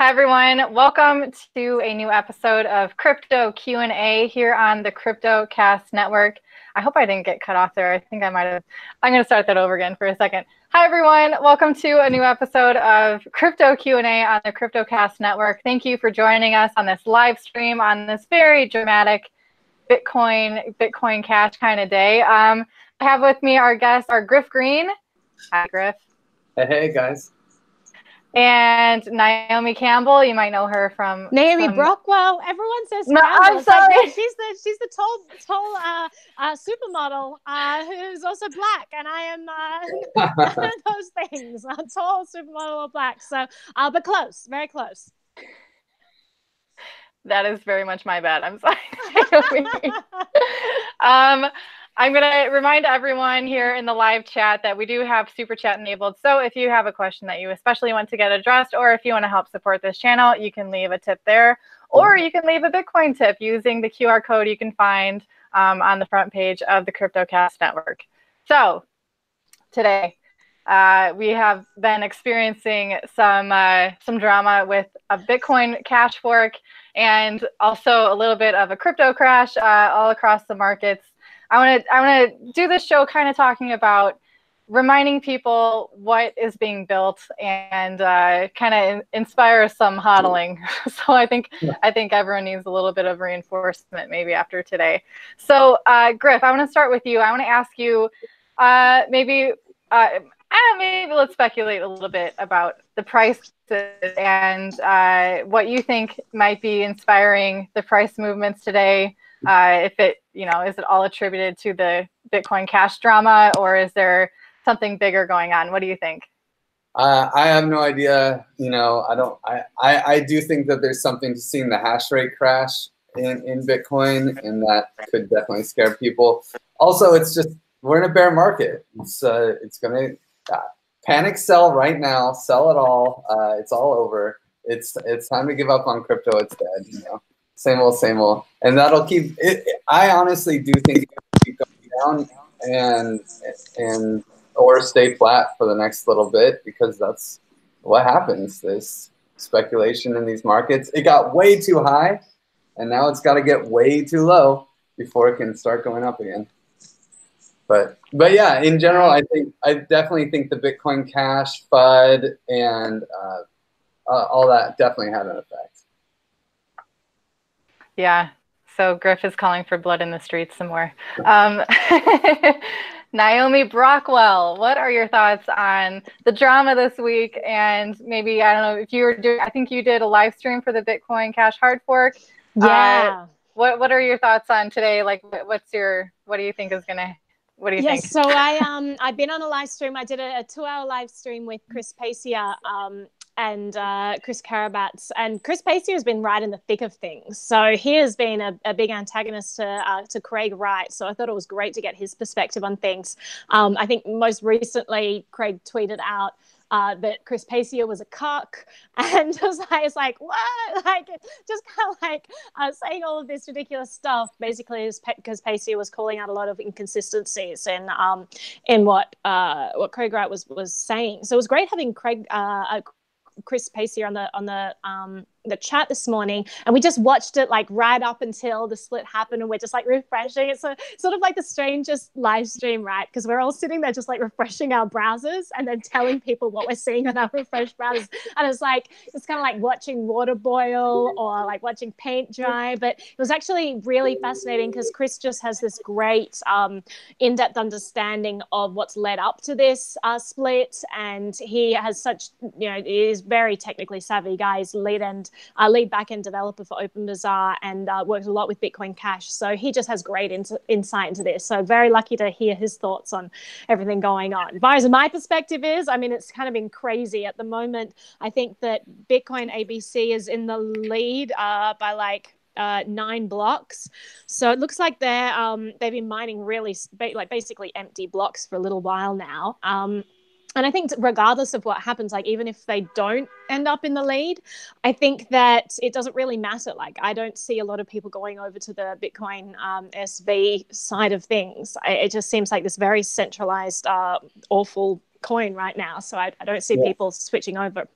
Hi, everyone. Welcome to a new episode of Crypto Q&A here on the CryptoCast Network. I hope I didn't get cut off there. I think I might have. I'm going to start that over again for a second. Hi, everyone. Welcome to a new episode of Crypto Q&A on the CryptoCast Network. Thank you for joining us on this live stream on this very dramatic Bitcoin Cash kind of day. I have with me our guests are Griff Green. Hi, Griff. Hey, guys. And Naomi Campbell, you might know her from Naomi Brockwell. Everyone says no, Campbell. I'm sorry. Like, she's the tall supermodel who's also black, and I am none of those things. A tall supermodel or black. So, but close, very close. That is very much my bad. I'm sorry. I'm going to remind everyone here in the live chat that we do have Super Chat enabled. So if you have a question that you especially want to get addressed, or if you want to help support this channel, you can leave a tip there, or you can leave a Bitcoin tip using the QR code you can find on the front page of the CryptoCast Network. So today we have been experiencing some drama with a Bitcoin Cash fork and also a little bit of a crypto crash all across the markets. I want to do this show kind of talking about reminding people what is being built and kind of inspire some hodling. So I think everyone needs a little bit of reinforcement maybe after today. So Griff, I want to start with you. I want to ask you maybe let's speculate a little bit about the prices and what you think might be inspiring the price movements today. If it, is it all attributed to the Bitcoin Cash drama, or is there something bigger going on? What do you think? I have no idea. I do think that there's something to seeing the hash rate crash in Bitcoin, and that could definitely scare people. Also, it's just, we're in a bear market. It's going to panic sell right now, sell it all. It's all over. It's time to give up on crypto. It's dead, Same old, and that'll keep it. I honestly do think it will keep going down and or stay flat for the next little bit, because that's what happens. There's speculation in these markets. It got way too high, and now it's got to get way too low before it can start going up again. But yeah, in general, I definitely think the Bitcoin Cash FUD and all that definitely had an effect. Yeah, so Griff is calling for blood in the streets some more. Naomi Brockwell, what are your thoughts on the drama this week? And maybe, I don't know, if you were doing, I think you did a live stream for the Bitcoin Cash hard fork. Yeah. What are your thoughts on today? Like, what do you think is gonna? What do you think? So I've been on a live stream. I did a 2-hour live stream with Chris Pacier and Chris Karabatz. And Chris Pacier has been right in the thick of things. So he has been a big antagonist to Craig Wright. So I thought it was great to get his perspective on things. I think most recently Craig tweeted out that Chris Pacier was a cuck, and I was like, what? Like, just kind of like saying all of this ridiculous stuff, basically, because Pacier was calling out a lot of inconsistencies in what Craig Wright was saying. So it was great having Chris Pacier on the chat this morning, and we just watched it like right up until the split happened, and we're just like refreshing. It's sort of like the strangest live stream, right? Because we're all sitting there just like refreshing our browsers and then telling people what we're seeing on our refreshed browsers, and it's kind of like watching water boil or like watching paint dry. But it was actually really fascinating because Chris just has this great in-depth understanding of what's led up to this split, and he has such, he is very technically savvy guy. He's lead back-end developer for OpenBazaar and works a lot with Bitcoin Cash. So he just has great insight into this. So very lucky to hear his thoughts on everything going on. As far as my perspective is, I mean, it's kind of been crazy at the moment. I think that Bitcoin ABC is in the lead by like 9 blocks. So it looks like they've been mining really basically empty blocks for a little while now. And I think regardless of what happens, like even if they don't end up in the lead, I think that it doesn't really matter. Like I don't see a lot of people going over to the Bitcoin SV side of things. It just seems like this very centralized, awful coin right now. So I don't see people switching over.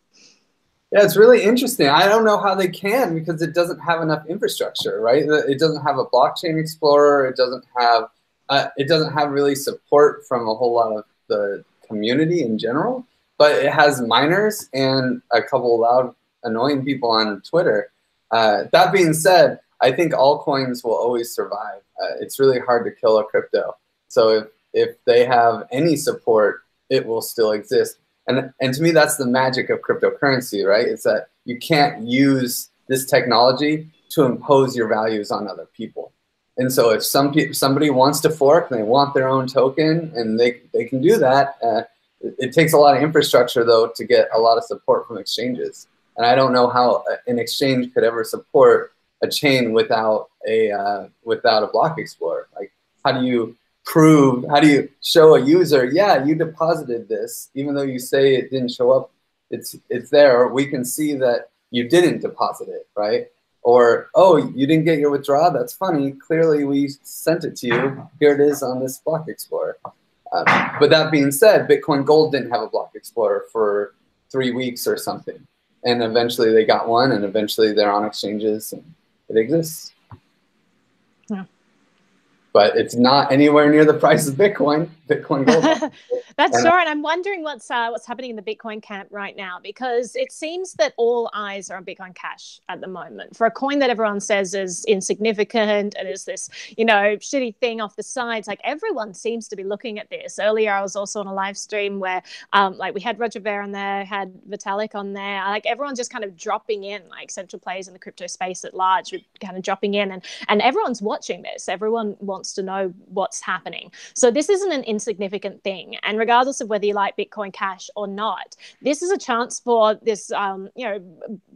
Yeah, it's really interesting. I don't know how they can because it doesn't have enough infrastructure, right? It doesn't have a blockchain explorer. It doesn't have really support from a whole lot of the community in general. But it has miners and a couple loud, annoying people on Twitter. That being said, I think altcoins will always survive. It's really hard to kill a crypto. So if they have any support, it will still exist. And to me, that's the magic of cryptocurrency, right? It's that you can't use this technology to impose your values on other people. And so if somebody wants to fork and they want their own token, and they can do that, it takes a lot of infrastructure, though, to get a lot of support from exchanges. And I don't know how an exchange could ever support a chain without a block explorer. Like, how do you show a user, yeah, you deposited this, even though you say it didn't show up, it's there, or we can see that you didn't deposit it, right? Or, oh, you didn't get your withdrawal, that's funny, clearly we sent it to you, here it is on this block explorer. But that being said, Bitcoin Gold didn't have a block explorer for 3 weeks or something. And eventually they got one, and eventually they're on exchanges, and it exists. Yeah. But it's not anywhere near the price of Bitcoin Gold. That's sure. And I'm wondering what's happening in the Bitcoin camp right now, because it seems that all eyes are on Bitcoin Cash at the moment for a coin that everyone says is insignificant and is this, shitty thing off the sides. Like, everyone seems to be looking at this. Earlier, I was also on a live stream where we had Roger Ver on there, had Vitalik on there. Like, everyone's just kind of dropping in, like central players in the crypto space at large, kind of dropping in, and everyone's watching this. Everyone wants to know what's happening. So this isn't an insignificant thing. And regardless of whether you like Bitcoin Cash or not, this is a chance for this,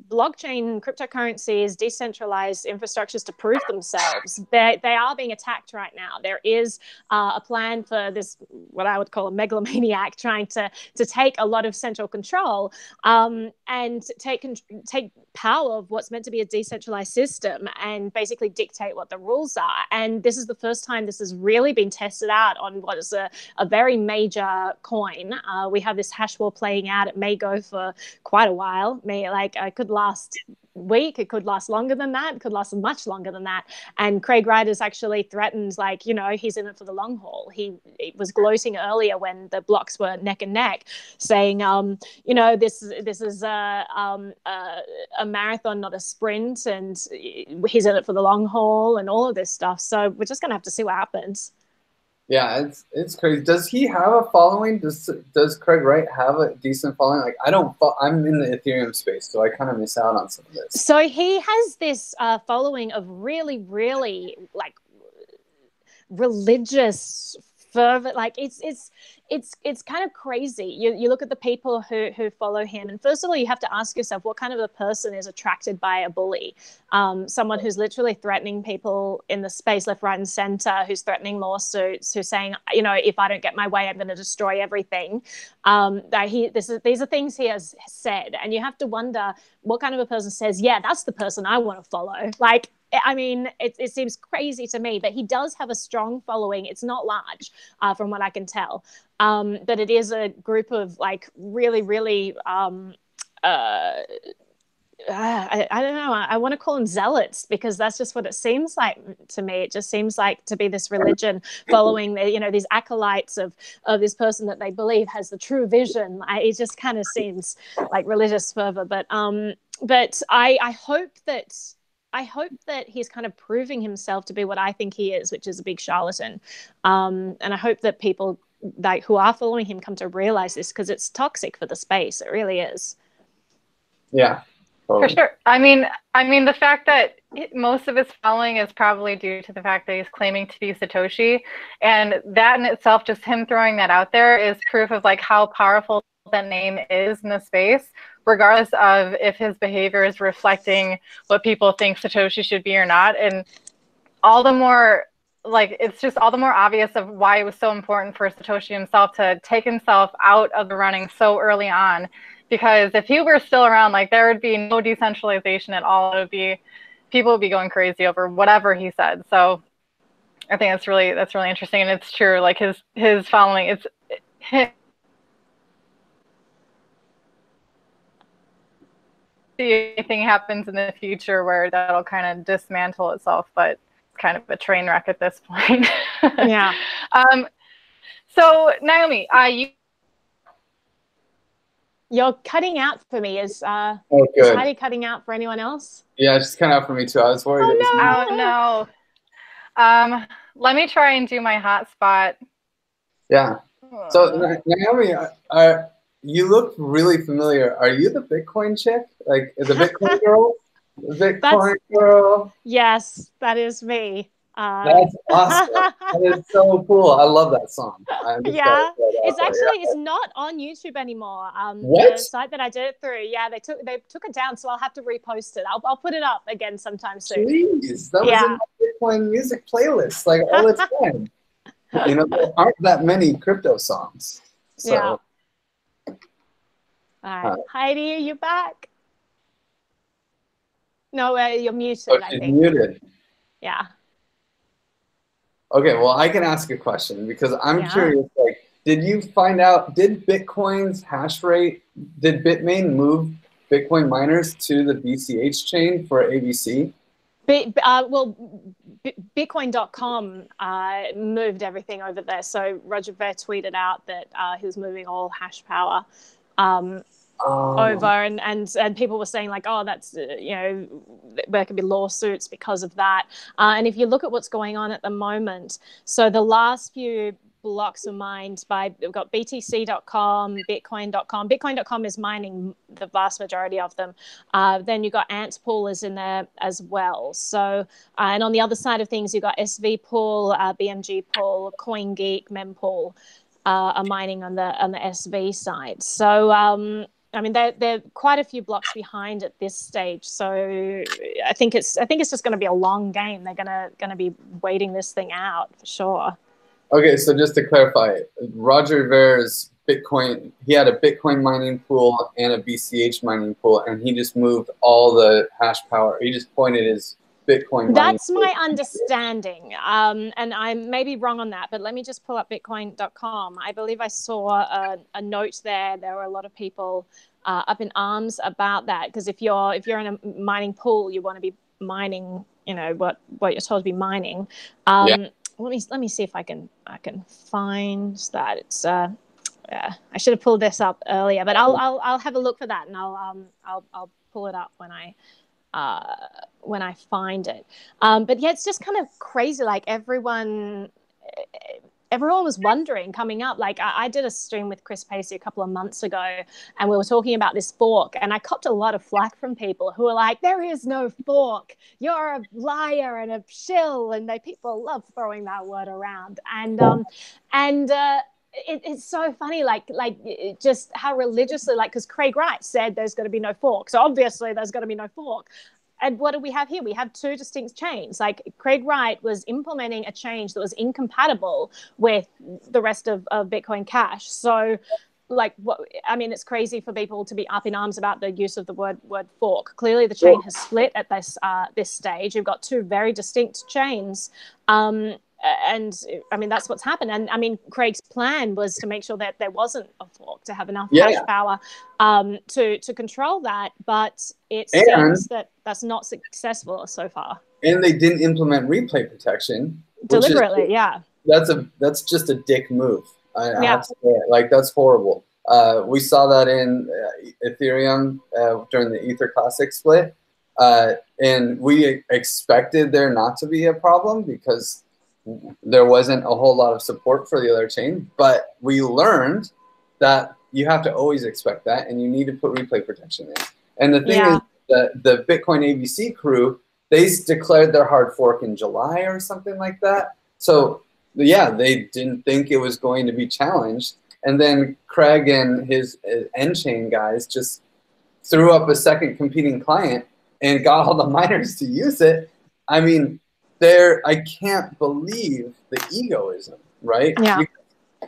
blockchain cryptocurrencies, decentralized infrastructures to prove themselves. They are being attacked right now. There is a plan for this, what I would call a megalomaniac, trying to take a lot of central control and take power of what's meant to be a decentralized system and basically dictate what the rules are. And this is the first time this has really been tested out on what is a very major coin. We have this hash war playing out. It may go for quite a while. It could last week, it could last longer than that, it could last much longer than that. And Craig Wright has actually threatened, he's in it for the long haul. He was gloating earlier when the blocks were neck and neck, saying this is a marathon, not a sprint, and he's in it for the long haul and all of this stuff. So we're just gonna have to see what happens. Yeah, it's crazy. Does he have a following? Does Craig Wright have a decent following? Like, I'm in the Ethereum space, so I kind of miss out on some of this. So he has this following of really, really religious fervor. Like, it's kind of crazy. You look at the people who follow him, and first of all, you have to ask yourself, what kind of a person is attracted by a bully? Someone who's literally threatening people in the space, left, right, and center, who's threatening lawsuits, who's saying, if I don't get my way, I'm going to destroy everything. These are things he has said, and you have to wonder what kind of a person says, yeah, that's the person I want to follow. Like, I mean, it seems crazy to me, but he does have a strong following. It's not large, from what I can tell. But it is a group of really, really, I don't know. I want to call them zealots, because that's just what it seems like to me. It just seems like to be this religion following these acolytes of this person that they believe has the true vision. It just kind of seems like religious fervor. But I hope that he's kind of proving himself to be what I think he is, which is a big charlatan. And I hope that people who are following him come to realize this, because it's toxic for the space. It really is. Yeah. For sure. I mean, the fact that most of his following is probably due to the fact that he's claiming to be Satoshi, and that in itself, just him throwing that out there, is proof of how powerful that name is in the space, regardless of if his behavior is reflecting what people think Satoshi should be or not. And all the more, it's just all the more obvious of why it was so important for Satoshi himself to take himself out of the running so early on. Because if he were still around, there would be no decentralization at all. It would be, people would be going crazy over whatever he said. So I think that's really interesting, and it's true. His following, it's see anything happens in the future where that'll kind of dismantle itself, but it's kind of a train wreck at this point. Yeah. So Naomi, you're cutting out for me. Is good. Is Heidi cutting out for anyone else? Yeah, it's kind of out for me too. I was worried. Oh no. Let me try and do my hotspot. Yeah. So Naomi, you look really familiar. Are you the Bitcoin chick? Like the Bitcoin girl? The Bitcoin girl? Yes, that is me. That's awesome. That is so cool. I love that song. Yeah, it's actually it's not on YouTube anymore. What? The site that I did it through, yeah, they took it down, so I'll have to repost it. I'll put it up again sometime soon. Jeez, that was in my Bitcoin music playlist like all the time. You know, there aren't that many crypto songs. So. Yeah. All right, Heidi, are you back? No, you're muted. Oh, I she's think. muted. Yeah. Okay, well, I can ask a question because I'm curious. Like, did you find out? Did Bitcoin's hash rate? Did Bitmain move Bitcoin miners to the BCH chain for ABC? Bitcoin.com moved everything over there. So Roger Ver tweeted out that he was moving all hash power over, and people were saying like, oh, that's there could be lawsuits because of that. And if you look at what's going on at the moment, so the last few blocks are mined by, we've got BTC.com, Bitcoin.com. Bitcoin.com is mining the vast majority of them. Then you've got Ant Pool is in there as well. So, and on the other side of things, you've got SV Pool, BMG Pool, CoinGeek, Mempool are mining on the SV side. So, I mean, they're quite a few blocks behind at this stage. So I think it's just going to be a long game. They're going to be waiting this thing out for sure. Okay, so just to clarify, Roger Ver's Bitcoin, he had a Bitcoin mining pool and a BCH mining pool, and he just moved all the hash power. He just pointed his Bitcoin mining That's pool. my understanding, and I may be wrong on that, but let me just pull up Bitcoin.com. I believe I saw a note there. There were a lot of people up in arms about that, because if you're in a mining pool, you want to be mining, what you're told to be mining. Let me see if I can find that. It's I should have pulled this up earlier, but I'll have a look for that, and I'll pull it up when I find it. But yeah, it's just kind of crazy. Like everyone was wondering coming up. Like I did a stream with Chris Pacey a couple of months ago, and we were talking about this fork, and I copped a lot of flack from people who were like, there is no fork, you're a liar and a shill, and people love throwing that word around. And it's so funny, like just how religiously, like, because Craig Wright said there's going to be no fork, so obviously there's going to be no fork. And what do we have here? We have two distinct chains. Like Craig Wright was implementing a change that was incompatible with the rest of Bitcoin Cash. So, like, it's crazy for people to be up in arms about the use of the word fork. Clearly, the chain has split at this stage. You've got two very distinct chains. And I mean, that's what's happened. And I mean, Craig's plan was to make sure that there wasn't a fork, to have enough hash power to control that. But it seems that that's not successful so far. And they didn't implement replay protection deliberately. That's just a dick move. I have to say it. Like, that's horrible. We saw that in Ethereum during the Ether Classic split, and we expected there not to be a problem because there wasn't a whole lot of support for the other chain, but we learned that you have to always expect that, and you need to put replay protection in. And the thing is that the Bitcoin ABC crew, they declared their hard fork in July or something like that. So yeah, they didn't think it was going to be challenged. And then Craig and his N-Chain guys just threw up a second competing client and got all the miners to use it. I mean, I can't believe the egoism, right? Yeah.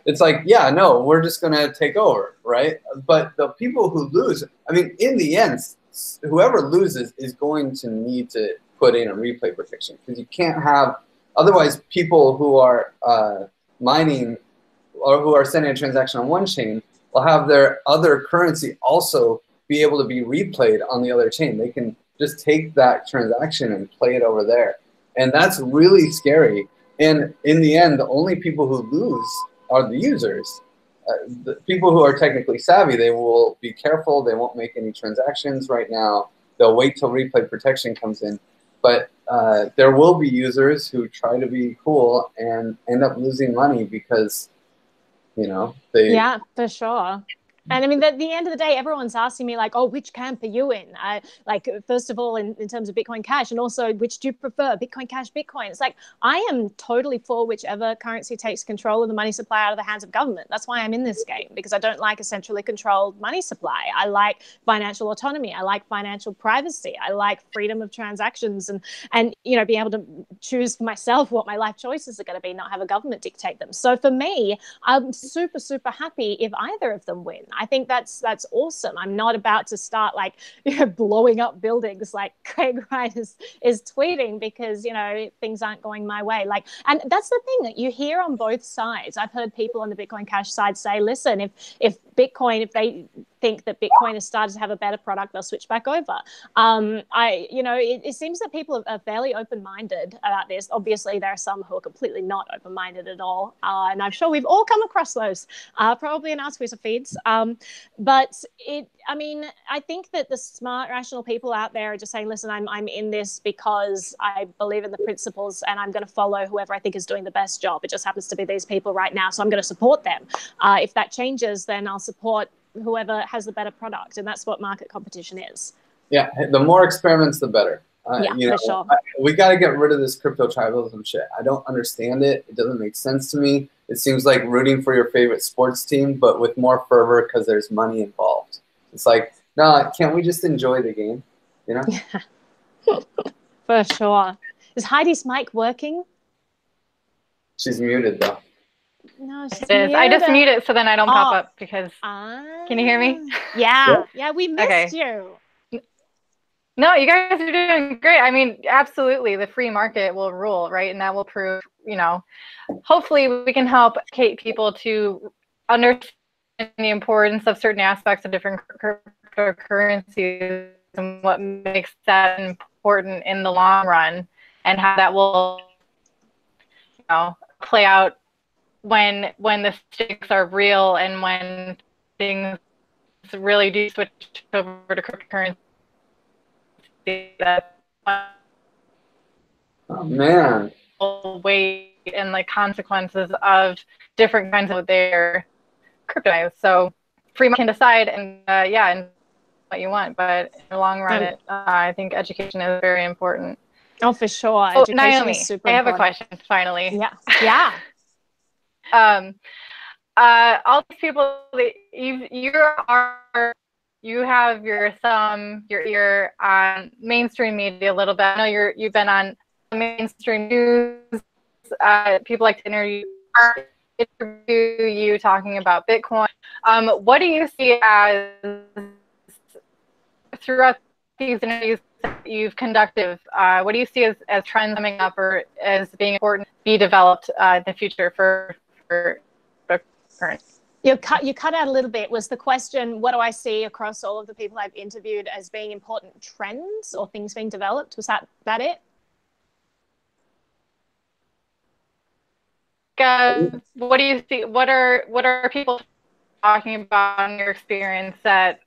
It's like, yeah, no, we're just going to take over, right? But the people who lose, I mean, in the end, whoever loses is going to need to put in a replay protection, because you can't have, otherwise people who are mining or who are sending a transaction on one chain will have their other currency also be able to be replayed on the other chain. They can just take that transaction and play it over there. And that's really scary. And in the end, the only people who lose are the users. The people who are technically savvy, they will be careful. They won't make any transactions right now. They'll wait till replay protection comes in. But there will be users who try to be cool and end up losing money because, you know, they... Yeah, for sure. And I mean, at the end of the day, everyone's asking me like, oh, which camp are you in? Like, first of all, in terms of Bitcoin Cash, and also, which do you prefer, Bitcoin Cash, Bitcoin? It's like, I am totally for whichever currency takes control of the money supply out of the hands of government. That's why I'm in this game, because I don't like a centrally controlled money supply. I like financial autonomy. I like financial privacy. I like freedom of transactions and you know, being able to choose for myself what my life choices are going to be, not have a government dictate them. So for me, I'm super, super happy if either of them win. I think that's awesome. I'm not about to start like, you know, blowing up buildings like Craig Wright is tweeting because, you know, things aren't going my way. Like, and that's the thing that you hear on both sides. I've heard people on the Bitcoin Cash side say, listen, if they think that Bitcoin has started to have a better product, they'll switch back over. It seems that people are fairly open-minded about this. Obviously, there are some who are completely not open-minded at all, and I'm sure we've all come across those, probably in our Twitter feeds. I think that the smart, rational people out there are just saying, listen, I'm in this because I believe in the principles and I'm going to follow whoever I think is doing the best job. It just happens to be these people right now, so I'm going to support them. If that changes, then I'll support whoever has the better product, and that's what market competition is. Yeah, the more experiments, the better. For sure. We got to get rid of this crypto tribalism shit. I don't understand it. It doesn't make sense to me. It seems like rooting for your favorite sports team, but with more fervor because there's money involved. It's like, no, can't we just enjoy the game? You know? Yeah. For sure. Is Heidi's mic working? She's muted though. No, she's muted. I just mute it so then I don't pop up because. Can you hear me? Yeah, we missed you. No, you guys are doing great. I mean, absolutely, the free market will rule, right? And that will prove, you know, hopefully we can help educate people to understand the importance of certain aspects of different cryptocurrencies and what makes that important in the long run, and how that will, you know, play out when the stakes are real and when things really do switch over to cryptocurrency. Oh man. Weight and like consequences of different kinds of their crypto. So free market can decide and what you want, but in the long run, I think education is very important. Oh, for sure. Education Naomi, is super important. I have a question finally. Yeah. All these people that you have your ear on mainstream media a little bit. I know you've been on mainstream news. People like to interview you talking about Bitcoin. What do you see as, throughout these interviews that you've conducted, what do you see as trends coming up or as being important to be developed in the future for current? You cut out a little bit. Was the question, what do I see across all of the people I've interviewed as being important trends or things being developed? Was that it? What do you see? What are people talking about in your experience that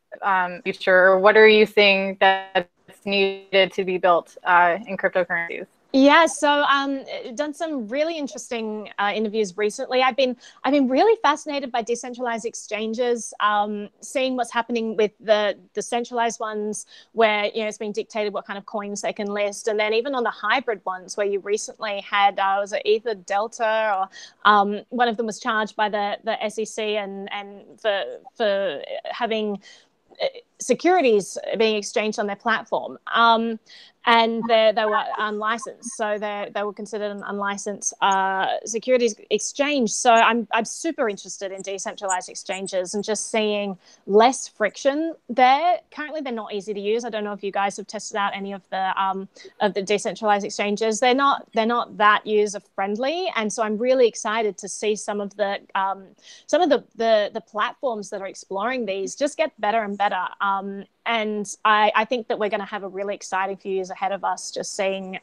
future, or what are you seeing that's needed to be built in cryptocurrencies? Yeah, so done some really interesting interviews recently. I've been really fascinated by decentralized exchanges, seeing what's happening with the centralized ones where, you know, it's being dictated what kind of coins they can list, and then even on the hybrid ones where you recently had was it Ether Delta, or one of them was charged by the SEC and for having securities being exchanged on their platform. and they were unlicensed, so they were considered an unlicensed securities exchange. So I'm super interested in decentralized exchanges and just seeing less friction there. Currently, they're not easy to use. I don't know if you guys have tested out any of the decentralized exchanges. They're not that user friendly, and so I'm really excited to see some of the platforms that are exploring these just get better and better. And I think that we're going to have a really exciting few years ahead of us, just seeing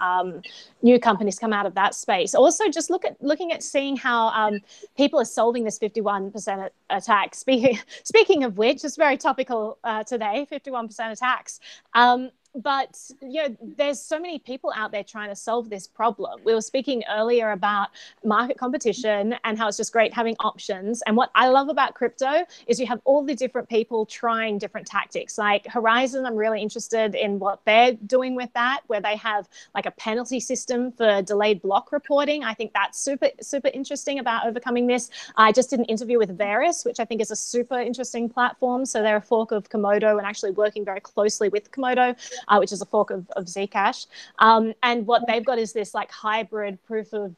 new companies come out of that space. Also, just looking at seeing how people are solving this 51% attack. Speaking of which, it's very topical today, 51% attacks. But there's so many people out there trying to solve this problem. We were speaking earlier about market competition and how it's just great having options. And what I love about crypto is you have all the different people trying different tactics. Like Horizon, I'm really interested in what they're doing with that, where they have like a penalty system for delayed block reporting. I think that's super interesting about overcoming this. I just did an interview with Varus, which I think is a super interesting platform. So they're a fork of Komodo and actually working very closely with Komodo, which is a fork of Zcash. And what they've got is this like hybrid proof of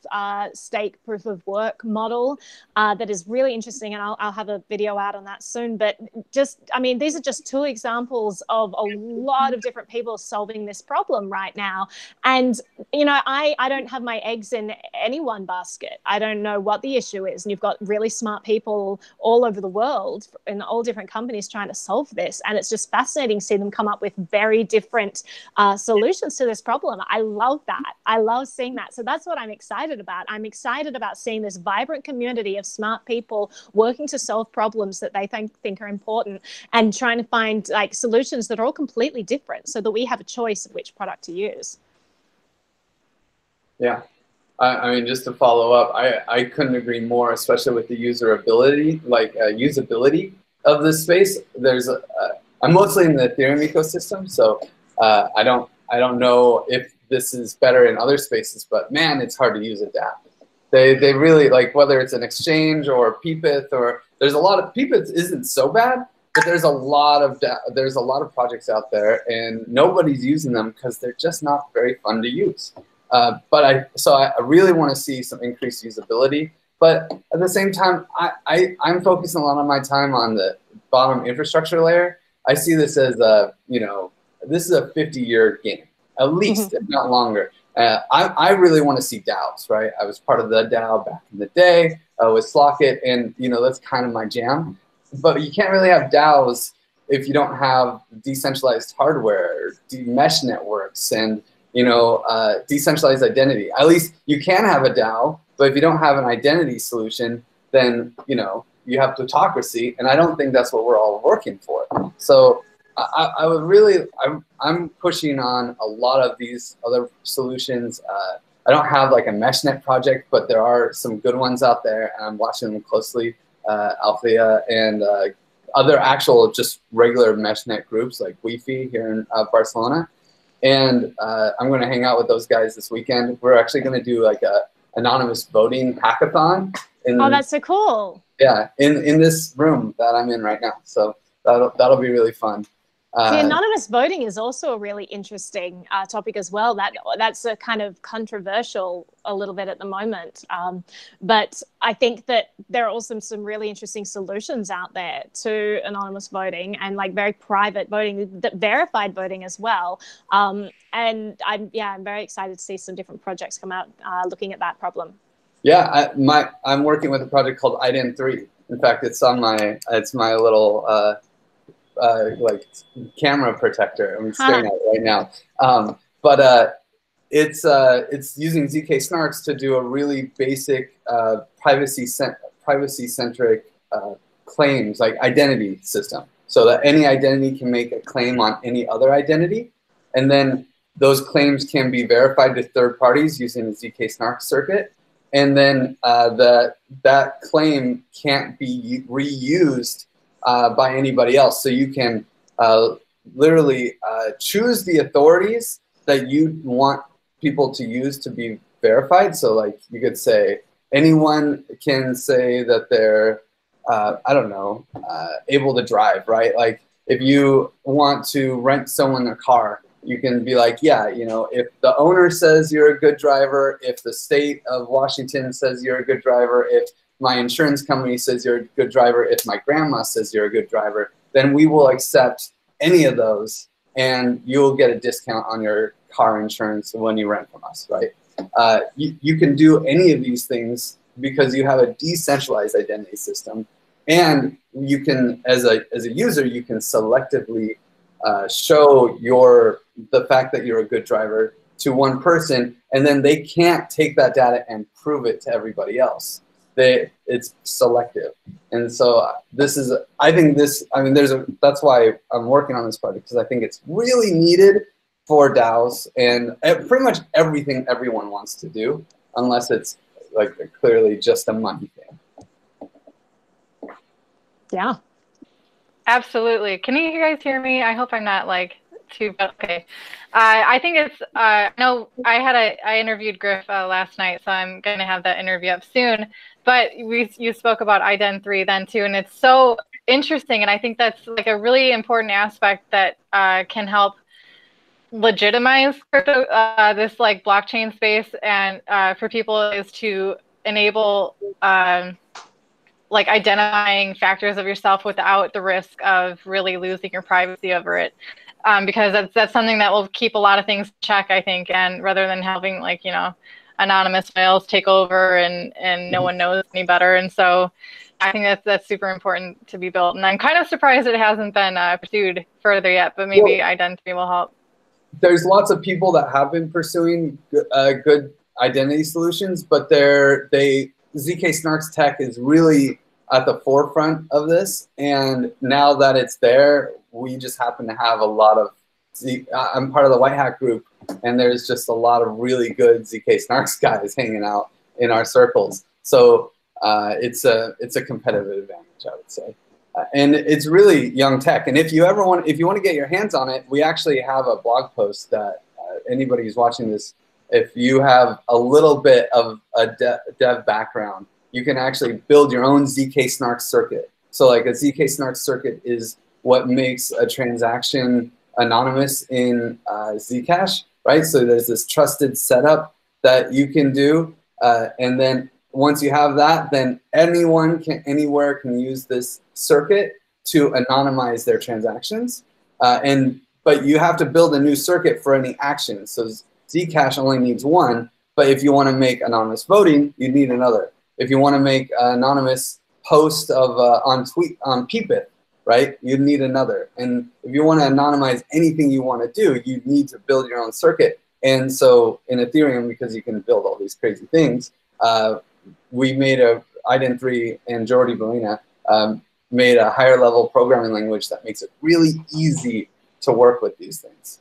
stake, proof of work model that is really interesting. And I'll have a video out on that soon. But these are just two examples of a lot of different people solving this problem right now. And, I don't have my eggs in any one basket. I don't know what the issue is. And you've got really smart people all over the world in all different companies trying to solve this. And it's just fascinating to see them come up with very different solutions to this problem. I love that. I love seeing that. So that's what I'm excited about. I'm excited about seeing this vibrant community of smart people working to solve problems that they think are important and trying to find like solutions that are all completely different so that we have a choice of which product to use. Yeah. I mean, just to follow up, I couldn't agree more, especially with the usability of this space. I'm mostly in the Ethereum ecosystem, so I don't know if this is better in other spaces, but man, it's hard to use a DApp. They really, like, whether it's an exchange or PPIT, or there's a lot of PPIT isn't so bad, but there's a lot of projects out there and nobody's using them because they're just not very fun to use. So I really want to see some increased usability, but at the same time, I'm focusing a lot of my time on the bottom infrastructure layer. I see this as this is a 50-year game, at least, if not longer. I really want to see DAOs, right? I was part of the DAO back in the day with Slockit, and that's kind of my jam. But you can't really have DAOs if you don't have decentralized hardware, mesh networks, and decentralized identity. At least you can have a DAO, but if you don't have an identity solution, then you have plutocracy, and I don't think that's what we're all working for. So I'm pushing on a lot of these other solutions. I don't have like a meshnet project, but there are some good ones out there, and I'm watching them closely. Althea and other actual just regular meshnet groups like Wi-Fi here in Barcelona. And I'm going to hang out with those guys this weekend. We're actually going to do like a anonymous voting hackathon. Oh, that's so cool. Yeah, in this room that I'm in right now. So that'll be really fun. Anonymous voting is also a really interesting topic as well. That's a kind of controversial a little bit at the moment. But I think that there are also some really interesting solutions out there to anonymous voting and like very private voting, verified voting as well. And I'm very excited to see some different projects come out looking at that problem. Yeah, I'm working with a project called IDEN3. In fact, it's my little like camera protector. I'm staring at it right now. But it's using ZK snarks to do a really basic privacy-centric claims, like identity system, so that any identity can make a claim on any other identity, and then those claims can be verified to third parties using the ZK snark circuit, and then that claim can't be reused by anybody else. So you can literally choose the authorities that you want people to use to be verified. So like you could say anyone can say that they're, able to drive, right? Like if you want to rent someone a car, You can be like, yeah, you know, if the owner says you're a good driver, if the state of Washington says you're a good driver, if my insurance company says you're a good driver, if my grandma says you're a good driver, then we will accept any of those, and you'll get a discount on your car insurance when you rent from us, right? You can do any of these things because you have a decentralized identity system, and you can, as a user, you can selectively show the fact that you're a good driver to one person, and then they can't take that data and prove it to everybody else. It's selective. And so that's why I'm working on this project, because I think it's really needed for DAOs and pretty much everything everyone wants to do, unless it's like clearly just a money thing. Yeah. Absolutely. Can you guys hear me? I hope I'm not like too, okay. I think it's, no, I interviewed Griff last night, so I'm going to have that interview up soon. But you spoke about IDEN3 then too, and it's so interesting. And I think that's like a really important aspect that can help legitimize crypto, this like blockchain space, and for people is to enable like identifying factors of yourself without the risk of really losing your privacy over it. Because that's something that will keep a lot of things in check, I think, and rather than having like, you know, anonymous files take over and no one knows any better. And so I think that's super important to be built. And I'm kind of surprised it hasn't been pursued further yet, but maybe IDEN3 will help. There's lots of people that have been pursuing good identity solutions, but ZK Snark's tech is really at the forefront of this, and now that it's there, we just happen to have a lot of I'm part of the White Hat group, and there's just a lot of really good ZK Snarks guys hanging out in our circles. So it's a competitive advantage, I would say. And it's really young tech. And if you want to get your hands on it, we actually have a blog post that anybody who's watching this, if you have a little bit of a dev background, you can actually build your own ZK Snark circuit. So like a ZK Snark circuit is what makes a transaction anonymous in Zcash, right? So there's this trusted setup that you can do. And then once you have that, then anyone anywhere can use this circuit to anonymize their transactions. But you have to build a new circuit for any action. So Zcash only needs one, but if you want to make anonymous voting, you need another. If you want to make anonymous post of on Peepit, right, you need another. And if you want to anonymize anything you want to do, you need to build your own circuit. And so in Ethereum, because you can build all these crazy things, we made IDEN3 and Jordi Bolina made a higher level programming language that makes it really easy to work with these things.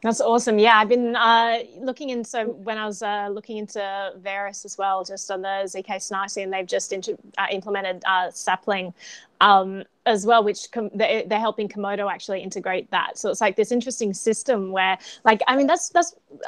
That's awesome. Yeah, I've been looking into, when I was looking into Varus as well, just on the ZK Snarksy, and they've just implemented Sapling as well, which they're helping Komodo actually integrate that. So it's like this interesting system where, like, I mean,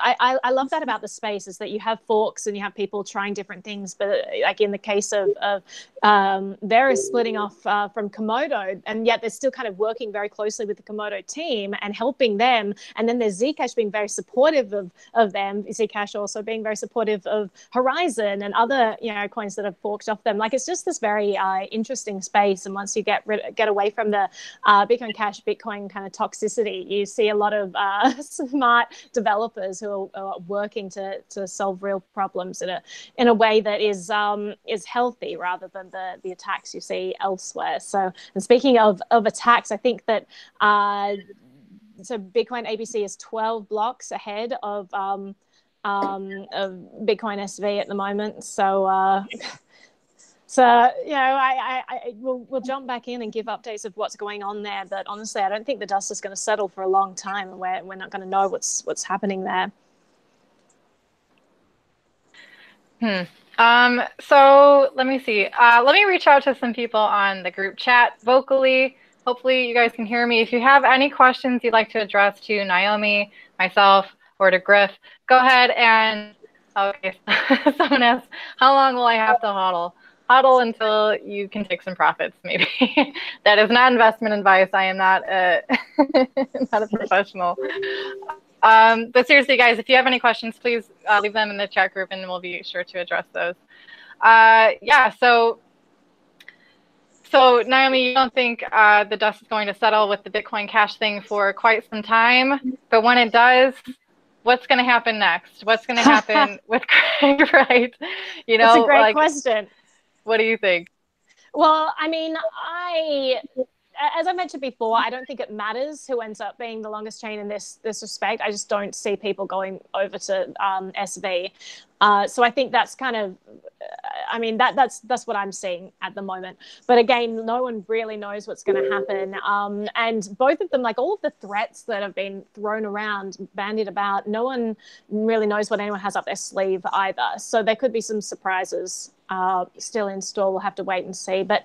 I love that about the space, is that you have forks and you have people trying different things. But like in the case of Varus splitting off from Komodo, and yet they're still kind of working very closely with the Komodo team and helping them. And then there's Zcash being very supportive of them. Zcash also being very supportive of Horizon and other, you know, coins that have forked off them. Like, it's just this very interesting space. And once you get away from the Bitcoin Cash, Bitcoin kind of toxicity, you see a lot of smart developers who are working to solve real problems in a way that is healthy, rather than the attacks you see elsewhere. So, and speaking of attacks, I think that so Bitcoin ABC is 12 blocks ahead of Bitcoin SV at the moment. So so, you know, we'll jump back in and give updates of what's going on there. But honestly, I don't think the dust is going to settle for a long time, and we're not going to know what's happening there. So let me see. Let me reach out to some people on the group chat vocally. Hopefully you guys can hear me. If you have any questions you'd like to address to Naomi, myself, or to Griff, go ahead and, okay, someone asked, how long will I have to HODL? HODL until you can take some profits, maybe. That is not investment advice. I am not not a professional. But seriously, guys, if you have any questions, please leave them in the chat group and we'll be sure to address those. Yeah, so Naomi, you don't think the dust is going to settle with the Bitcoin Cash thing for quite some time, but when it does, what's going to happen next? What's going to happen with Craig, right? You know, that's a great question. What do you think? Well, I mean, as I mentioned before, I don't think it matters who ends up being the longest chain in this respect. I just don't see people going over to SV. So I think that's kind of, I mean, that's what I'm seeing at the moment. But again, no one really knows what's going to happen. And both of them, like all of the threats that have been thrown around, bandied about, no one really knows what anyone has up their sleeve either. So there could be some surprises still in store. We'll have to wait and see. But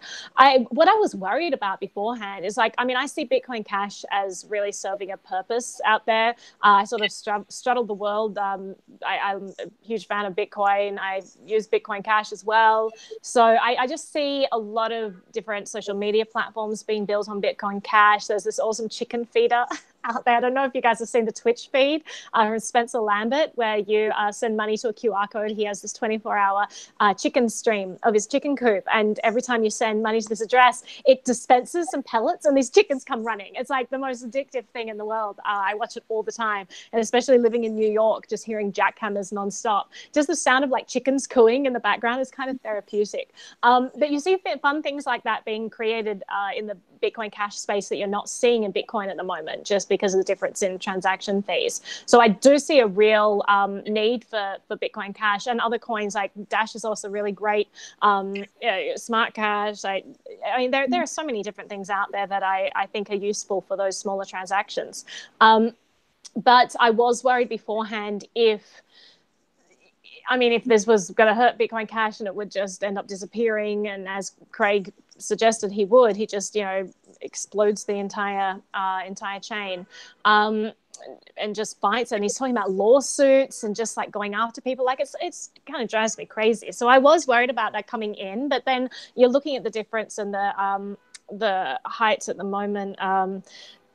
what I was worried about beforehand is, like, I mean, I see Bitcoin Cash as really serving a purpose out there. I sort of straddle the world. I'm a huge fan of Bitcoin. I use Bitcoin Cash as well. So I just see a lot of different social media platforms being built on Bitcoin Cash. There's this awesome chicken feeder out there. I don't know if you guys have seen the Twitch feed from Spencer Lambert, where you send money to a QR code. He has this 24-hour chicken stream of his chicken coop. And every time you send money to this address, it dispenses some pellets and these chickens come running. It's like the most addictive thing in the world. I watch it all the time. And especially living in New York, just hearing jackhammers nonstop. Just the sound of like chickens cooing in the background is kind of therapeutic. But you see fun things like that being created in the Bitcoin Cash space that you're not seeing in Bitcoin at the moment, just because of the difference in transaction fees. So I do see a real need for Bitcoin Cash, and other coins like Dash is also really great. Smart Cash. I mean, there are so many different things out there that I think are useful for those smaller transactions. But I was worried beforehand if this was going to hurt Bitcoin Cash and it would just end up disappearing. And as Craig suggested he would, he just, explodes the entire chain and just fights. And he's talking about lawsuits and just like going after people. Like it's kind of drives me crazy. So I was worried about that coming in, but then you're looking at the difference and the heights at the moment.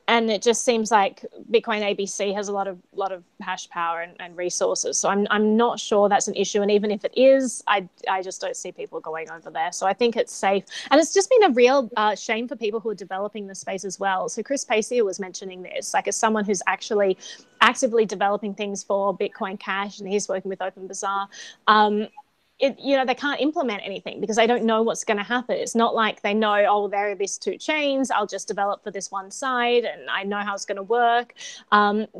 And it just seems like Bitcoin ABC has a lot of hash power and resources. So I'm not sure that's an issue. And even if it is, I just don't see people going over there. So I think it's safe. And it's just been a real shame for people who are developing the space as well. So Chris Pacia was mentioning this, like as someone who's actually actively developing things for Bitcoin Cash, and he's working with OpenBazaar. They can't implement anything because they don't know what's going to happen. It's not like they know, oh, there are these two chains, I'll just develop for this one side and I know how it's going to work.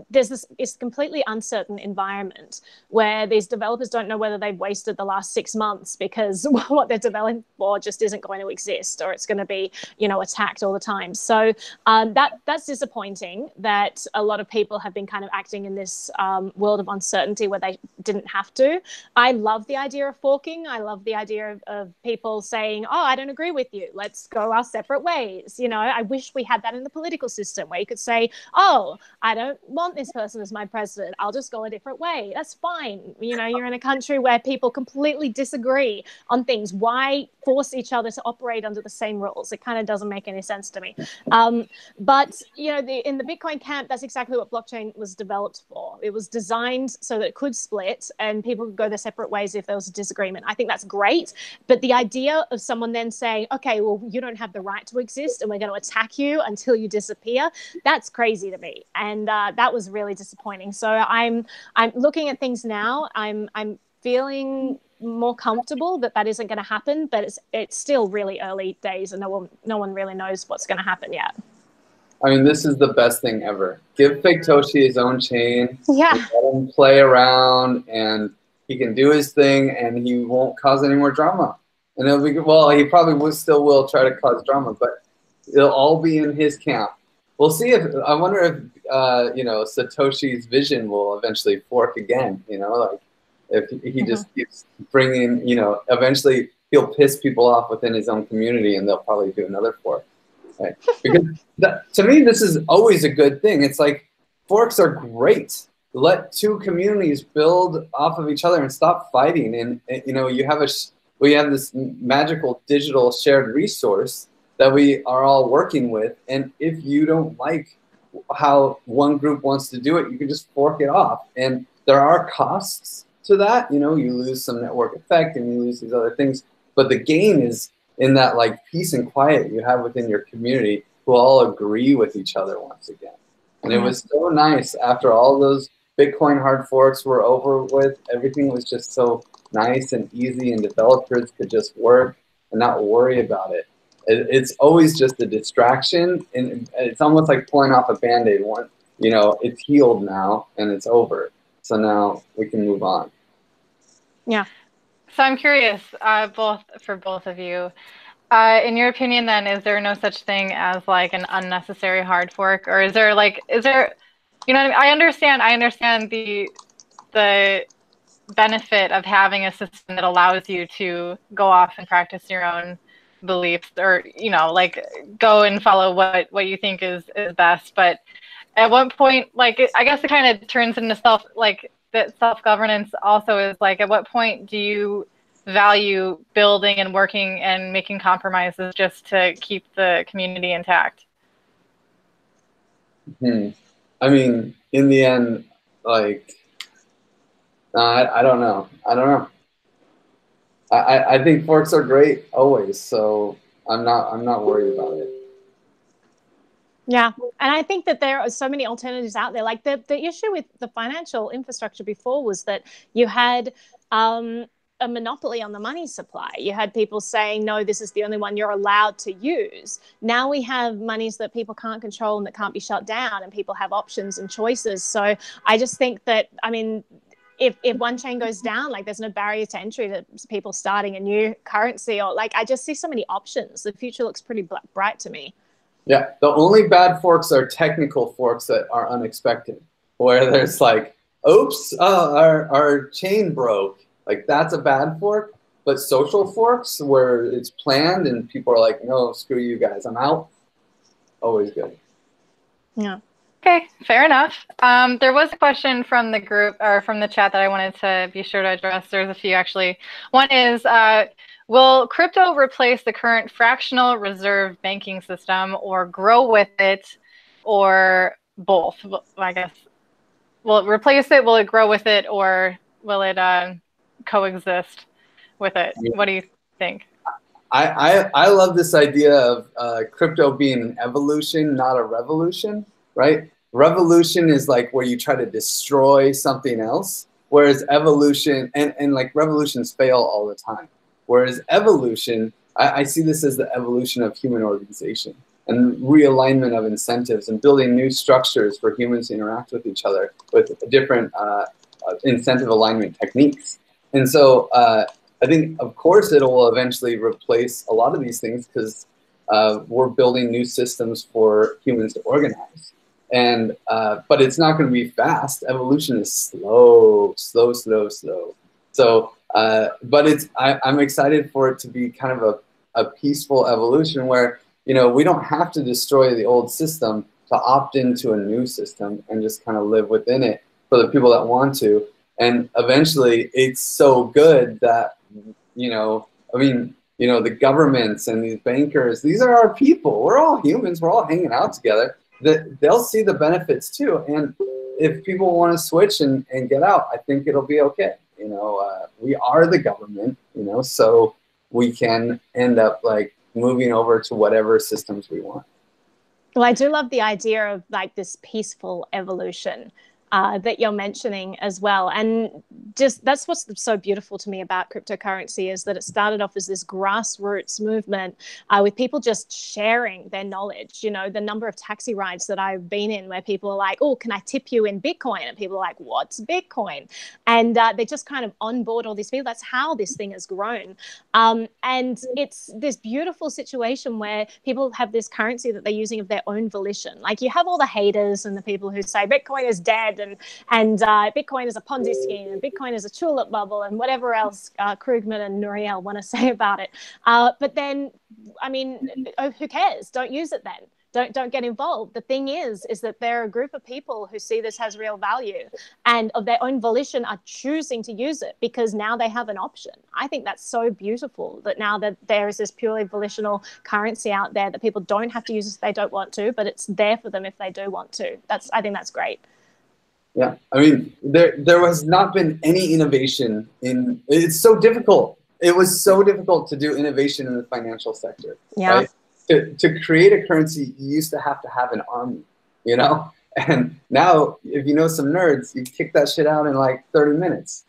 There's this completely uncertain environment where these developers don't know whether they've wasted the last 6 months because what they're developing for just isn't going to exist, or it's going to be, attacked all the time. So that's disappointing that a lot of people have been kind of acting in this world of uncertainty where they didn't have to. I love the idea of forking. I love the idea of people saying, oh, I don't agree with you, let's go our separate ways. I wish we had that in the political system where you could say, oh, I don't want this person as my president, I'll just go a different way. That's fine. You're in a country where people completely disagree on things. Why force each other to operate under the same rules? It kind of doesn't make any sense to me. But in the Bitcoin camp, that's exactly what blockchain was developed for. It was designed so that it could split and people could go their separate ways if there was a disagreement. I think that's great. But the idea of someone then saying, okay, well, you don't have the right to exist and we're going to attack you until you disappear, that's crazy to me. And that was really disappointing. So I'm looking at things now. I'm feeling more comfortable that isn't going to happen, but it's still really early days and no one really knows what's going to happen yet. I mean, this is the best thing ever. Give Fake Toshi his own chain. Yeah. Let him play around and he can do his thing and he won't cause any more drama. And it'll be, well, he probably still will try to cause drama, but it'll all be in his camp. We'll see I wonder if, Satoshi's vision will eventually fork again, like if he just keeps bringing, eventually he'll piss people off within his own community and they'll probably do another fork. Right? Because to me, this is always a good thing. It's like forks are great. Let two communities build off of each other and stop fighting. And you have we have this magical digital shared resource that we are all working with. And if you don't like how one group wants to do it, you can just fork it off. And there are costs to that. You know, you lose some network effect and you lose these other things. But the gain is in that like peace and quiet you have within your community who all agree with each other once again. And it was so nice after all those Bitcoin hard forks were over with. Everything was just so nice and easy, and developers could just work and not worry about it. It's always just a distraction, and it's almost like pulling off a Band-Aid. One, you know, it's healed now and it's over. So now we can move on. Yeah. So I'm curious, for both of you, in your opinion, then, is there no such thing as like an unnecessary hard fork, or is there, you know what I mean? I understand the benefit of having a system that allows you to go off and practice your own beliefs, or, you know, like go and follow what you think is best. But at what point, like, I guess it kind of turns into self-governance also is like, at what point do you value building and working and making compromises just to keep the community intact? I mean, in the end, like, I don't know. I think forks are great always, so I'm not worried about it. Yeah, and I think that there are so many alternatives out there. Like the issue with the financial infrastructure before was that you had a monopoly on the money supply. You had people saying, no, this is the only one you're allowed to use. Now we have monies that people can't control and that can't be shut down, and people have options and choices. So I just think that, I mean, if one chain goes down, like there's no barrier to entry to people starting a new currency, or like, I just see so many options. The future looks pretty bright to me. Yeah, the only bad forks are technical forks that are unexpected, where there's like, oops, our chain broke. Like, that's a bad fork. But social forks where it's planned and people are like, no, screw you guys, I'm out. Always good. Yeah. Okay, fair enough. There was a question from the group, or from the chat, that I wanted to be sure to address. There's a few, actually. One is, will crypto replace the current fractional reserve banking system, or grow with it, or both? I guess, will it replace it, will it grow with it, or will it coexist with it? What do you think? I love this idea of crypto being an evolution, not a revolution, right? Revolution is like where you try to destroy something else, whereas evolution, and like revolutions fail all the time. Whereas evolution, I see this as the evolution of human organization and realignment of incentives and building new structures for humans to interact with each other with different incentive alignment techniques. And so I think, of course, it will eventually replace a lot of these things because we're building new systems for humans to organize. And but it's not going to be fast. Evolution is slow. So, but I'm excited for it to be kind of a peaceful evolution where, you know, we don't have to destroy the old system to opt into a new system and just kind of live within it for the people that want to. And eventually, it's so good that, you know, I mean, you know, the governments and these bankers, these are our people. We're all humans. We're all hanging out together. They'll see the benefits too. And if people want to switch and get out, I think it'll be okay. You know, we are the government, you know, so we can end up like moving over to whatever systems we want. Well, I do love the idea of like this peaceful evolution that you're mentioning as well. And just that's what's so beautiful to me about cryptocurrency, is that it started off as this grassroots movement with people just sharing their knowledge. You know, the number of taxi rides that I've been in where people are like, oh, can I tip you in Bitcoin? And people are like, what's Bitcoin? And they just kind of onboard all these people. That's how this thing has grown. And it's this beautiful situation where people have this currency that they're using of their own volition. Like, you have all the haters and the people who say Bitcoin is dead, and Bitcoin is a Ponzi scheme, and Bitcoin is a tulip bubble, and whatever else Krugman and Nouriel want to say about it. But then, I mean, who cares? Don't use it then. don't get involved. The thing is that there are a group of people who see this has real value and of their own volition are choosing to use it because now they have an option. I think that's so beautiful that now that there is this purely volitional currency out there that people don't have to use if they don't want to, but it's there for them if they do want to. I think that's great. Yeah, I mean, there has not been any innovation in. It's so difficult. It was so difficult to do innovation in the financial sector. Yeah. Right? To create a currency, you used to have an army, you know. And now, if you know some nerds, you kick that shit out in like 30 minutes.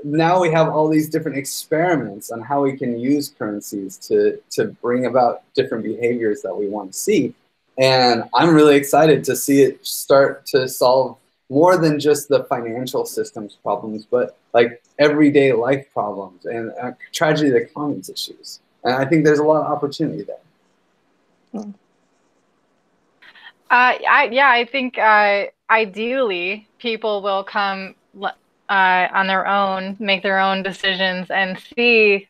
Now we have all these different experiments on how we can use currencies to bring about different behaviors that we want to see. And I'm really excited to see it start to solve more than just the financial systems problems, but like everyday life problems and tragedy of the commons issues. And I think there's a lot of opportunity there. I think ideally people will come on their own, make their own decisions and see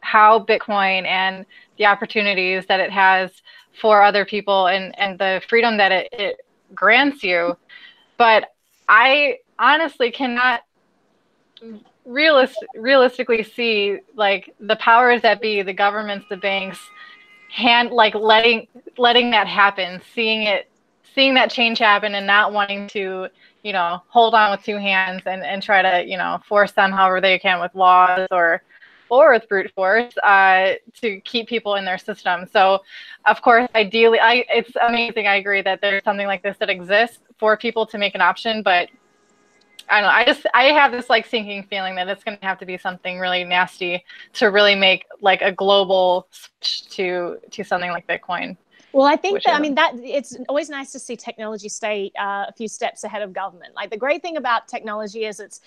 how Bitcoin and the opportunities that it has for other people and the freedom that it grants you. But I honestly cannot realistically see like the powers that be, the governments, the banks, letting that happen, seeing that change happen and not wanting to, hold on with two hands and try to, force them however they can with laws or with brute force to keep people in their system. So, of course, ideally, it's amazing. I agree that there's something like this that exists for people to make an option, but I don't know. I have this like sinking feeling that it's going to have to be something really nasty to really make like a global switch to something like Bitcoin. Well, I think that it's always nice to see technology stay a few steps ahead of government. Like the great thing about technology is it's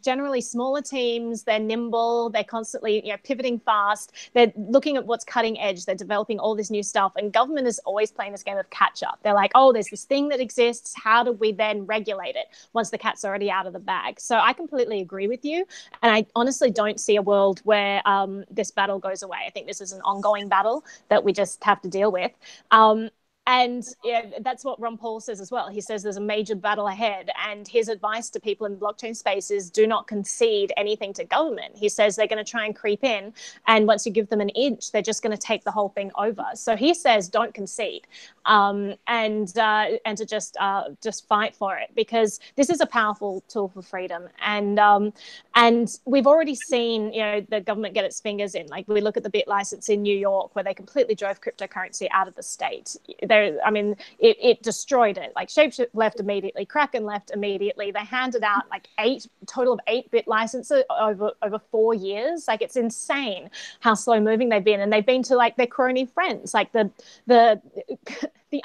generally smaller teams. They're nimble. They're constantly pivoting fast. They're looking at what's cutting edge. They're developing all this new stuff. And government is always playing this game of catch up. They're like, oh, there's this thing that exists. How do we then regulate it once the cat's already out of the bag? So I completely agree with you. And I honestly don't see a world where this battle goes away. I think this is an ongoing battle that we just have to deal with. And that's what Ron Paul says as well. He says there's a major battle ahead, and his advice to people in the blockchain space is do not concede anything to government. He says they're going to try and creep in, and once you give them an inch, they're just going to take the whole thing over. So he says don't concede, and to just fight for it, because this is a powerful tool for freedom. And we've already seen the government get its fingers in. Like we look at the bit license in New York, where they completely drove cryptocurrency out of the state. It destroyed it. Like Shapeshift left immediately, Kraken left immediately. They handed out like total of 8-bit licenses over 4 years. Like it's insane how slow moving they've been, and they've been to like their crony friends, like the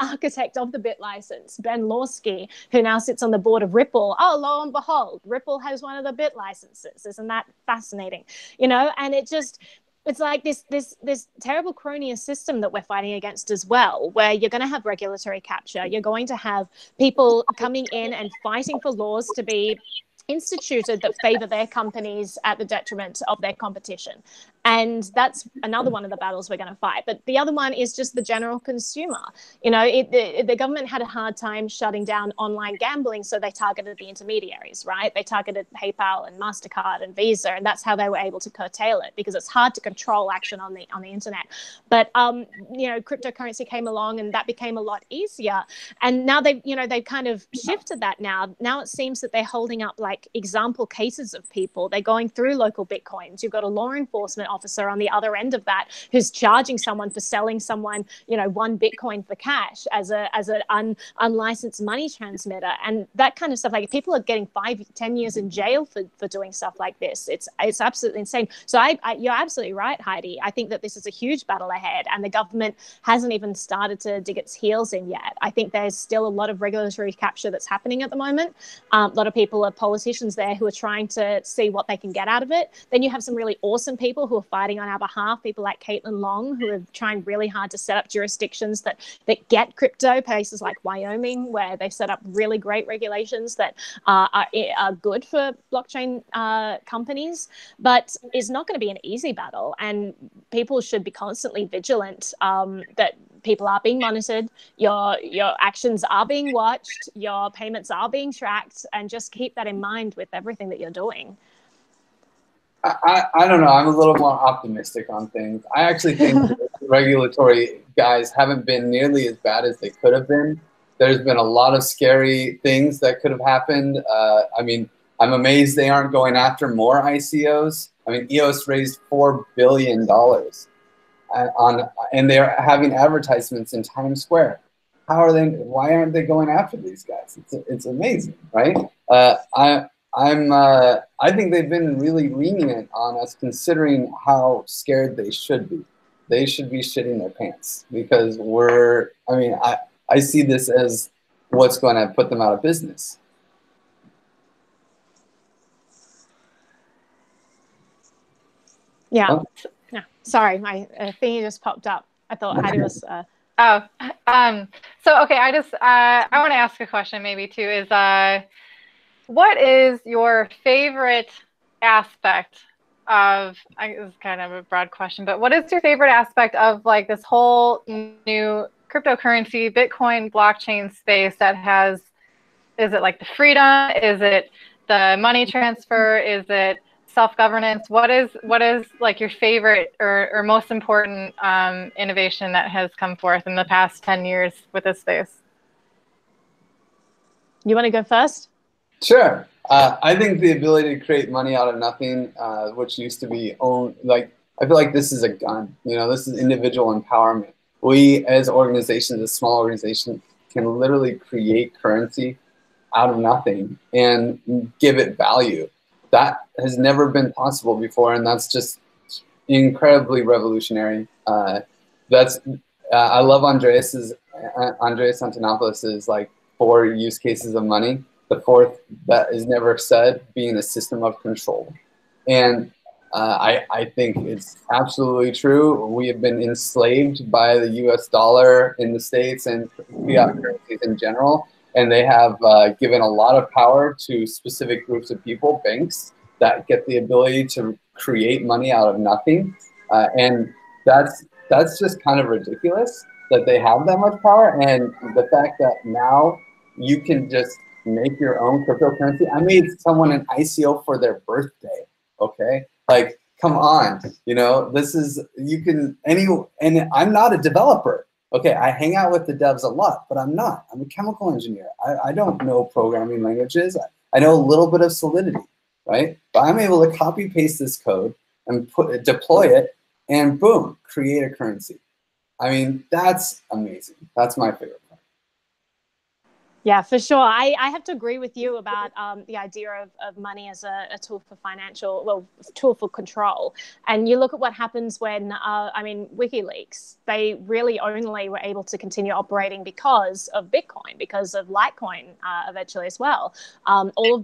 architect of the bit license, Ben Lawsky, who now sits on the board of Ripple. Oh, lo and behold, Ripple has one of the bit licenses. Isn't that fascinating? And it's like this terrible cronyist system that we're fighting against as well, where you're going to have regulatory capture. You're going to have people coming in and fighting for laws to be instituted that favor their companies at the detriment of their competition. And that's another one of the battles we're going to fight. But the other one is just the general consumer. The government had a hard time shutting down online gambling, so they targeted the intermediaries, right? They targeted PayPal and MasterCard and Visa, and that's how they were able to curtail it, because it's hard to control action on the internet. But cryptocurrency came along, and that became a lot easier. And now they've kind of shifted that now. Now it seems that they're holding up like example cases of people. They're going through local Bitcoins. You've got a law enforcement officer on the other end of that who's charging someone for selling someone 1 Bitcoin for cash as an unlicensed money transmitter, and that kind of stuff. Like people are getting 5-10 years in jail for doing stuff like this. It's absolutely insane. So you're absolutely right, Heidi. I think that this is a huge battle ahead, and the government hasn't even started to dig its heels in yet. I think there's still a lot of regulatory capture that's happening at the moment. A lot of people are politicians there who are trying to see what they can get out of it. Then you have some really awesome people who are fighting on our behalf, people like Caitlin Long, who are trying really hard to set up jurisdictions that get crypto, places like Wyoming, where they've set up really great regulations that are good for blockchain companies. But it's not going to be an easy battle, and people should be constantly vigilant that people are being monitored, your actions are being watched, your payments are being tracked, and just keep that in mind with everything that you're doing. I don't know. I'm a little more optimistic on things. I actually think the regulatory guys haven't been nearly as bad as they could have been. There's been a lot of scary things that could have happened. I mean, I'm amazed they aren't going after more ICOs. I mean, EOS raised $4 billion and they're having advertisements in Times Square. Why aren't they going after these guys? It's amazing, right? I think they've been really lenient on us, considering how scared they should be. They should be shitting their pants, because I see this as what's going to put them out of business. Yeah. Oh. No, sorry, my thingy just popped up. I thought Heidi was. So okay, I want to ask a question maybe too. Is what is your favorite aspect of? It's kind of a broad question, but what is your favorite aspect of like this whole new cryptocurrency, Bitcoin, blockchain space that has? Is it like the freedom? Is it the money transfer? Is it self-governance? What is like your favorite or most important innovation that has come forth in the past 10 years with this space? You want to go first? Sure. I think the ability to create money out of nothing, which used to be owned, like, I feel like this is a gun. You know, this is individual empowerment. We, as organizations, as small organizations, can literally create currency out of nothing and give it value. That has never been possible before, and that's just incredibly revolutionary. I love Andreas Antonopoulos' like 4 use cases of money. The 4th that is never said being a system of control, and I think it's absolutely true. We have been enslaved by the U.S. dollar in the States and fiat currencies in general. And they have given a lot of power to specific groups of people, banks, that get the ability to create money out of nothing. And that's just kind of ridiculous that they have that much power. And the fact that now you can just make your own cryptocurrency. I made someone an ICO for their birthday, okay? Like, come on, you know, and I'm not a developer. Okay, I hang out with the devs a lot, but I'm not. I'm a chemical engineer. I don't know programming languages. I know a little bit of Solidity, right? But I'm able to copy paste this code and deploy it, and boom, create a currency. I mean, that's amazing. That's my favorite part. Yeah, for sure. I have to agree with you about the idea of money as a tool for tool for control. And you look at what happens when, WikiLeaks, they really only were able to continue operating because of Bitcoin, because of Litecoin eventually as well. All of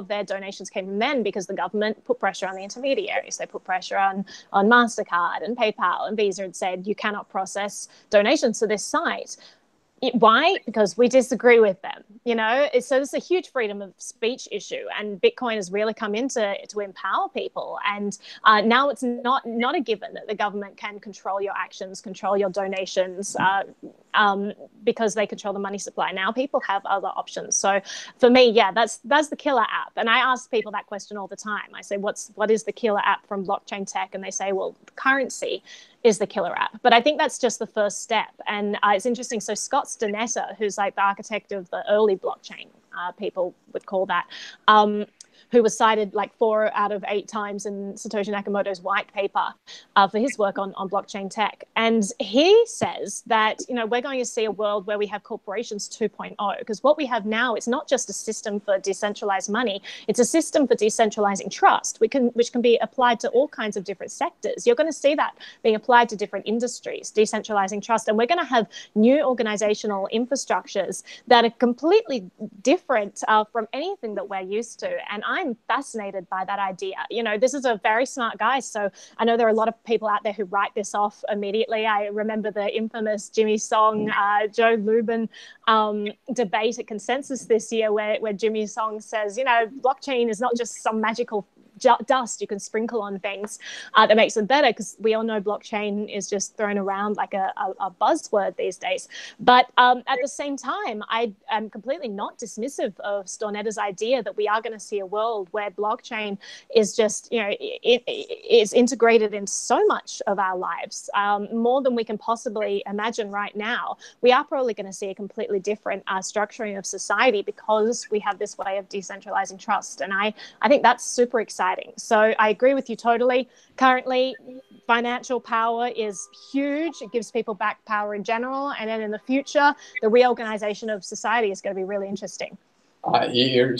their donations came from them because the government put pressure on the intermediaries. They put pressure on MasterCard and PayPal and Visa and said, you cannot process donations to this site. Why? Because we disagree with them, you know? So there's a huge freedom of speech issue, and Bitcoin has really come in to empower people. And now it's not a given that the government can control your actions, control your donations, because they control the money supply. Now people have other options. So for me, yeah, that's the killer app. And I ask people that question all the time. I say, what is the killer app from blockchain tech? And they say, well, currency is the killer app. But I think that's just the first step. And it's interesting. So Scott Stonetta, who's like the architect of the early blockchain, people would call that, who was cited like 4 out of 8 times in Satoshi Nakamoto's white paper for his work on blockchain tech. And he says that, you know, we're going to see a world where we have corporations 2.0, because what we have now is not just a system for decentralized money, it's a system for decentralizing trust, which can be applied to all kinds of different sectors. You're going to see that being applied to different industries, decentralizing trust. And we're going to have new organizational infrastructures that are completely different from anything that we're used to. And I'm fascinated by that idea. You know, this is a very smart guy. So I know there are a lot of people out there who write this off immediately. I remember the infamous Jimmy Song, Joe Lubin debate at Consensus this year where Jimmy Song says, you know, blockchain is not just some magical dust you can sprinkle on things that makes them better, because we all know blockchain is just thrown around like a buzzword these days. But at the same time, I am completely not dismissive of Stornetta's idea that we are going to see a world where blockchain is just, it's integrated in so much of our lives, more than we can possibly imagine right now. We are probably going to see a completely different structuring of society because we have this way of decentralizing trust. And I think that's super exciting. So I agree with you totally. Currently, financial power is huge. It gives people back power in general. And then in the future, the reorganization of society is going to be really interesting. You're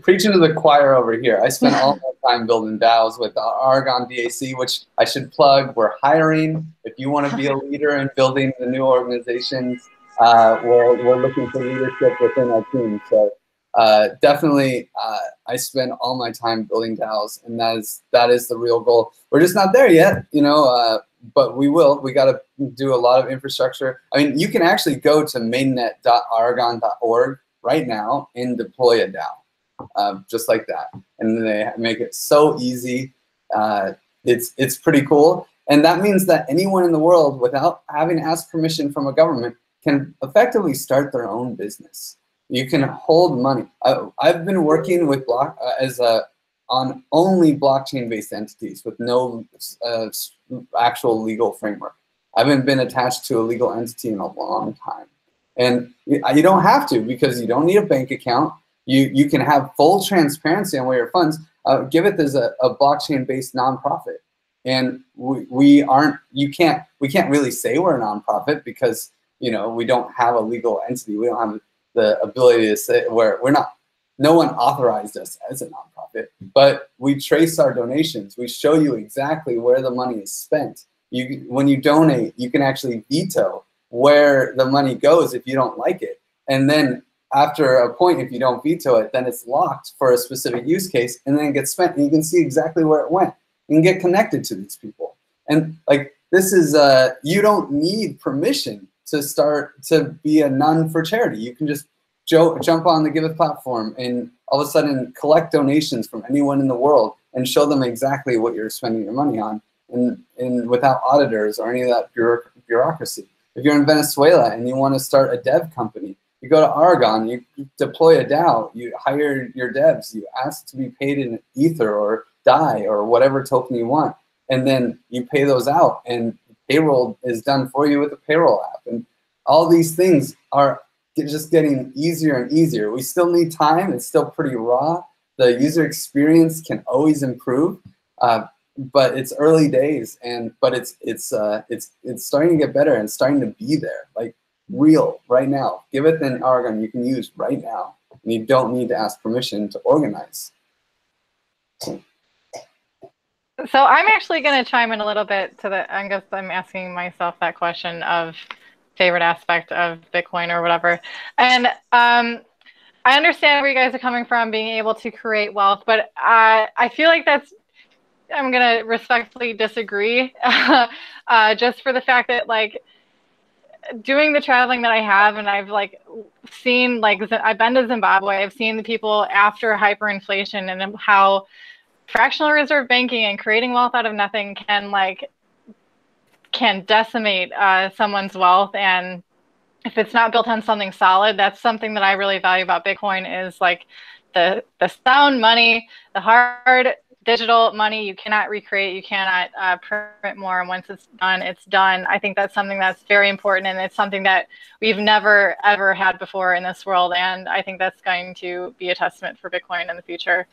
preaching to the choir over here. I spent all my time building DAOs with Aragon DAC, which I should plug. We're hiring. If you want to be a leader in building the new organizations, we're looking for leadership within our team. So definitely, I spend all my time building DAOs, and that is the real goal. We're just not there yet, but we will. We got to do a lot of infrastructure. I mean, you can actually go to mainnet.aragon.org right now and deploy a DAO, just like that. And they make it so easy. It's pretty cool. And that means that anyone in the world, without having to ask permission from a government, can effectively start their own business. You can hold money. I've been working with on only blockchain-based entities with no actual legal framework. I haven't been attached to a legal entity in a long time. And you don't have to, because you don't need a bank account. You can have full transparency on where your funds. Give it as a blockchain-based nonprofit. And we can't really say we're a nonprofit because we don't have a legal entity. We don't have the ability to say we're not. No one authorized us as a nonprofit, but we trace our donations. We show you exactly where the money is spent. When you donate, you can actually veto where the money goes if you don't like it. And then after a point, if you don't veto it, then it's locked for a specific use case, and then it gets spent, and you can see exactly where it went. You can get connected to these people. And like, this is, you don't need permission to start to be a nun for charity. You can just jump on the Giveth platform and all of a sudden collect donations from anyone in the world and show them exactly what you're spending your money on, and without auditors or any of that bureaucracy. If you're in Venezuela and you want to start a dev company, you go to Aragon, you deploy a DAO, you hire your devs, you ask to be paid in Ether or DAI or whatever token you want, and then you pay those out, and payroll is done for you with a payroll app. And all these things are just getting easier and easier. We still need time. It's still pretty raw. The user experience can always improve, but it's early days. But it's starting to get better and starting to be there, like real right now. Giveth and Aragon you can use right now, and you don't need to ask permission to organize. So I'm actually going to chime in a little bit I guess I'm asking myself that question of favorite aspect of Bitcoin or whatever. And I understand where you guys are coming from, being able to create wealth, but I feel like I'm going to respectfully disagree, just for the fact that, like, doing the traveling that I have, and I've seen, I've been to Zimbabwe, I've seen the people after hyperinflation and how fractional reserve banking and creating wealth out of nothing can decimate someone's wealth. And if it's not built on something solid, that's something that I really value about Bitcoin, is like the sound money, the hard digital money you cannot recreate, you cannot print more, and once it's done, it's done. I think that's something that's very important, and it's something that we've never ever had before in this world, and I think that's going to be a testament for Bitcoin in the future.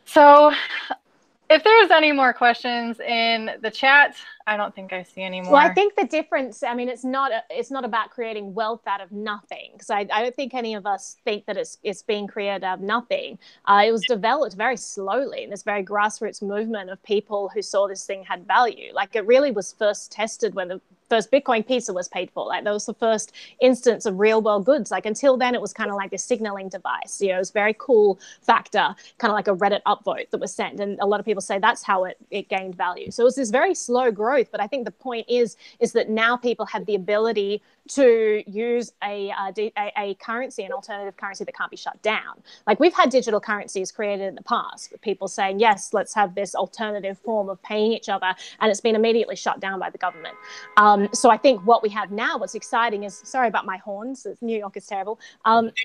So if there's any more questions in the chat, I don't think I see any more. Well, I think the difference, I mean, it's not about creating wealth out of nothing, because I don't think any of us think that it's being created out of nothing. It was developed very slowly in this very grassroots movement of people who saw this thing had value. Like, it really was first tested when the first Bitcoin pizza was paid for. Like, that was the first instance of real world goods. Like, until then, it was kind of like a signaling device. It was very cool factor, kind of like a Reddit upvote that was sent. And a lot of people say that's how it gained value. So it was this very slow growth. But I think the point is that now people have the ability to use a currency, an alternative currency that can't be shut down. Like, we've had digital currencies created in the past with people saying, yes, let's have this alternative form of paying each other, and it's been immediately shut down by the government. So I think what we have now, what's exciting is, sorry about my horns, New York is terrible.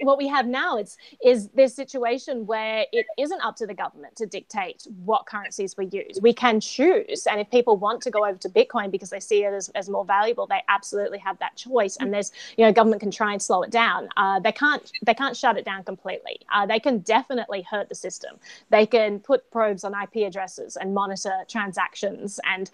What we have now is this situation where it isn't up to the government to dictate what currencies we use. We can choose, and if people want to go over to Bitcoin because they see it as more valuable, they absolutely have that choice. And there's, government can try and slow it down. They can't shut it down completely. They can definitely hurt the system. They can put probes on IP addresses and monitor transactions, and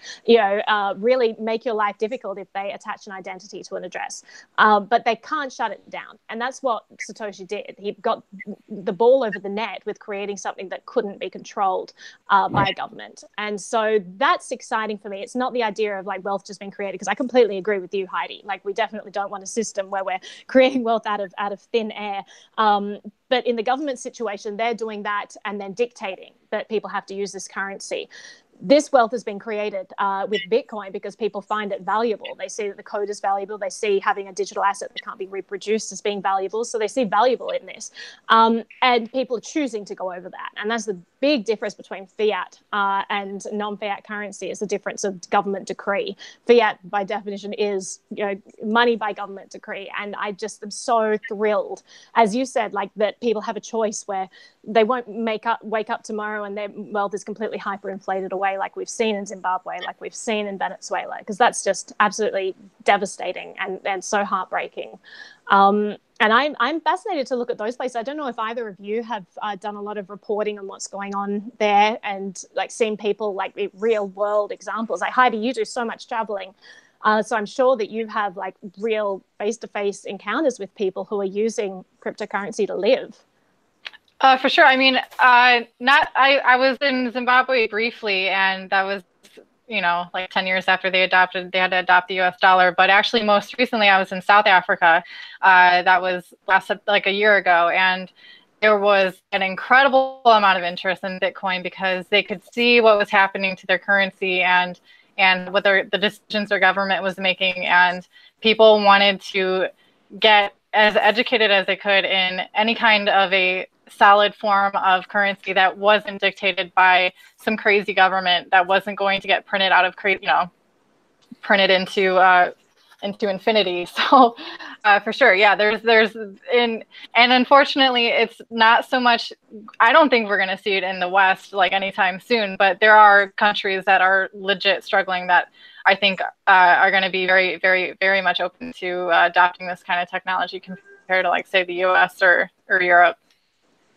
really make your life difficult if they attach an identity to an address. But they can't shut it down, and that's what Satoshi did. He got the ball over the net with creating something that couldn't be controlled by a government. And so that's exciting for me. It's not the idea of like wealth just being created, because I completely agree with you, Heidi. Like, we definitely don't want a system where we're creating wealth out of thin air. But in the government situation, they're doing that and then dictating that people have to use this currency. This wealth has been created with Bitcoin because people find it valuable. They see that the code is valuable. They see having a digital asset that can't be reproduced as being valuable. So they see valuable in this. And people are choosing to go over that. And that's the big difference between fiat and non-fiat currency, is the difference of government decree. Fiat, by definition, is money by government decree. And I just am so thrilled, as you said, like that people have a choice where they won't wake up tomorrow and their wealth is completely hyperinflated away, like we've seen in Zimbabwe, like we've seen in Venezuela, because that's just absolutely devastating and so heartbreaking. And I'm fascinated to look at those places. I don't know if either of you have done a lot of reporting on what's going on there, and like seen people, like real world examples. Like, Heidi, you do so much traveling. So I'm sure that you have like real face-to-face encounters with people who are using cryptocurrency to live. For sure. I mean, I was in Zimbabwe briefly, and that was, like 10 years after they had to adopt the US dollar. But actually, most recently, I was in South Africa. That was like a year ago. And there was an incredible amount of interest in Bitcoin because they could see what was happening to their currency and what the decisions their government was making. And people wanted to get as educated as they could in any kind of a solid form of currency that wasn't dictated by some crazy government, that wasn't going to get printed out of printed into infinity. So for sure, yeah, and unfortunately, it's not so much. I don't think we're going to see it in the West like anytime soon, but there are countries that are legit struggling that I think are going to be very, very, very much open to adopting this kind of technology compared to, like, say, the US or Europe.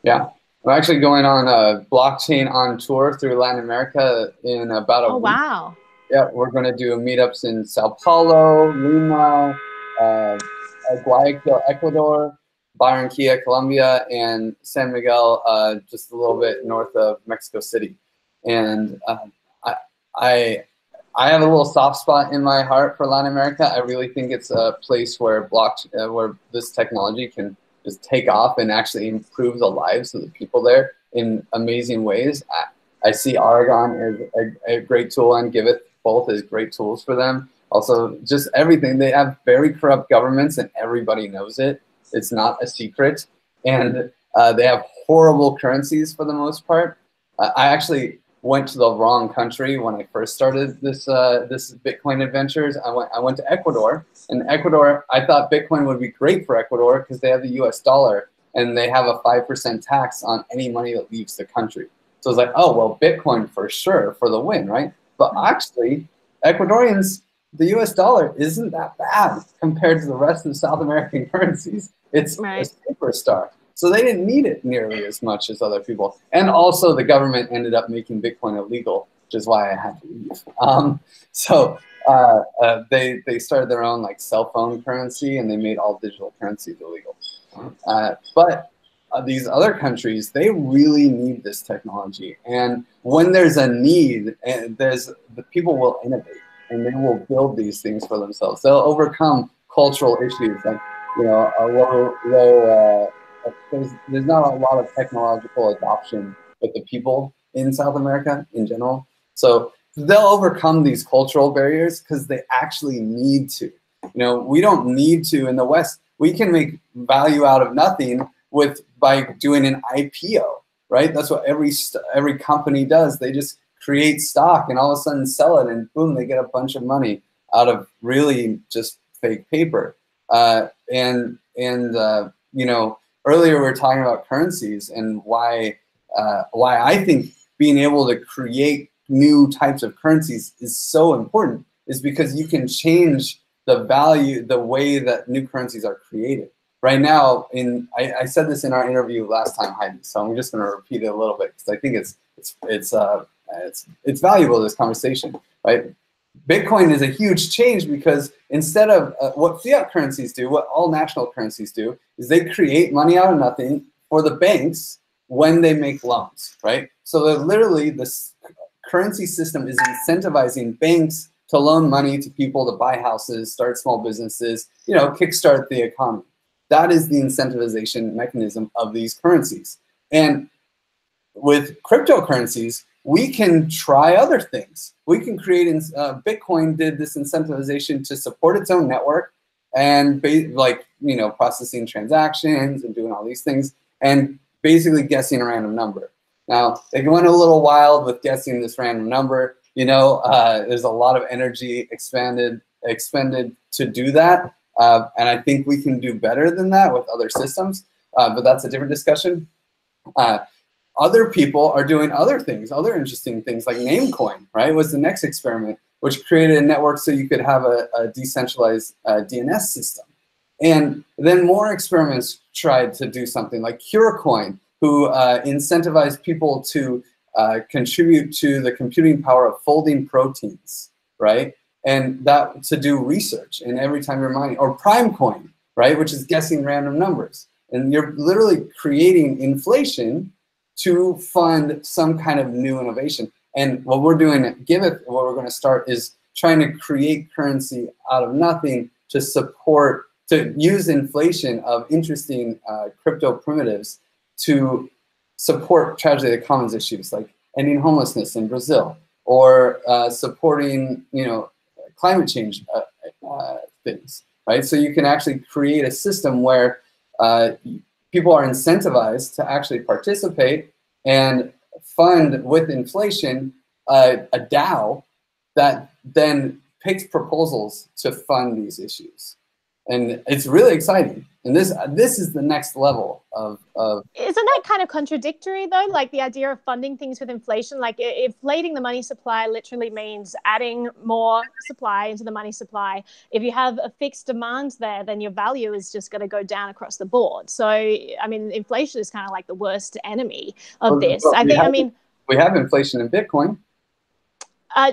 Yeah, we're actually going on a blockchain on tour through Latin America in about a week. Wow. Yeah, we're going to do meetups in Sao Paulo, Lima, Guayaquil, Ecuador, Barranquilla, Colombia, and San Miguel, just a little bit north of Mexico City. And I have a little soft spot in my heart for Latin America. I really think it's a place where where this technology can just take off and actually improve the lives of the people there in amazing ways. I see Oregon as a great tool, and Giveth both as great tools for them. Also, just everything. They have very corrupt governments, and everybody knows it. It's not a secret. And they have horrible currencies for the most part. I actually went to the wrong country when I first started this Bitcoin adventures. I went to Ecuador. In Ecuador, I thought Bitcoin would be great for Ecuador because they have the US dollar and they have a 5% tax on any money that leaves the country. So I was like, oh, well, Bitcoin for sure for the win, right? But actually, Ecuadorians, the US dollar isn't that bad compared to the rest of South American currencies. It's a superstar. So they didn't need it nearly as much as other people. And also the government ended up making Bitcoin illegal, which is why I had to leave. They started their own like cell phone currency, and they made all digital currencies illegal. But these other countries, they really need this technology. And when there's a need, and the people will innovate, and they will build these things for themselves. They'll overcome cultural issues like, there's not a lot of technological adoption with the people in South America in general. So they'll overcome these cultural barriers because they actually need to. We don't need to in the West. We can make value out of nothing by doing an IPO, right? That's what every company does. They just create stock and all of a sudden sell it, and boom, they get a bunch of money out of really just fake paper. Earlier we were talking about currencies and why I think being able to create new types of currencies is so important is because you can change the value, the way that new currencies are created. Right now, I said this in our interview last time, Heidi, so I'm just going to repeat it a little bit because I think it's valuable, this conversation, right? Bitcoin is a huge change because instead of what fiat currencies do, what all national currencies do, is they create money out of nothing for the banks when they make loans, right? So literally this currency system is incentivizing banks to loan money to people to buy houses, start small businesses, kickstart the economy. That is the incentivization mechanism of these currencies. And with cryptocurrencies, we can try other things. We can create, Bitcoin did this incentivization to support its own network and processing transactions and doing all these things and basically guessing a random number. Now, they went a little wild with guessing this random number. There's a lot of energy expended to do that. And I think we can do better than that with other systems, but that's a different discussion. Other people are doing other things, other interesting things, like Namecoin, right, was the next experiment, which created a network so you could have a decentralized DNS system. And then more experiments tried to do something like CureCoin, who incentivized people to contribute to the computing power of folding proteins, right? And that to do research, and every time you're mining, or PrimeCoin, right, which is guessing random numbers. And you're literally creating inflation to fund some kind of new innovation. And what we're doing at Giveth, what we're going to start is trying to create currency out of nothing to use inflation of interesting crypto primitives to support tragedy of the commons issues, like ending homelessness in Brazil, or supporting, climate change things, right? So you can actually create a system where people are incentivized to actually participate and fund with inflation a DAO that then picks proposals to fund these issues. And it's really exciting. And this is the next level of. Isn't that kind of contradictory though? Like the idea of funding things with inflation, like inflating the money supply literally means adding more supply into the money supply. If you have a fixed demand there, then your value is just going to go down across the board. So, I mean, inflation is kind of like the worst enemy of this. We have inflation in Bitcoin.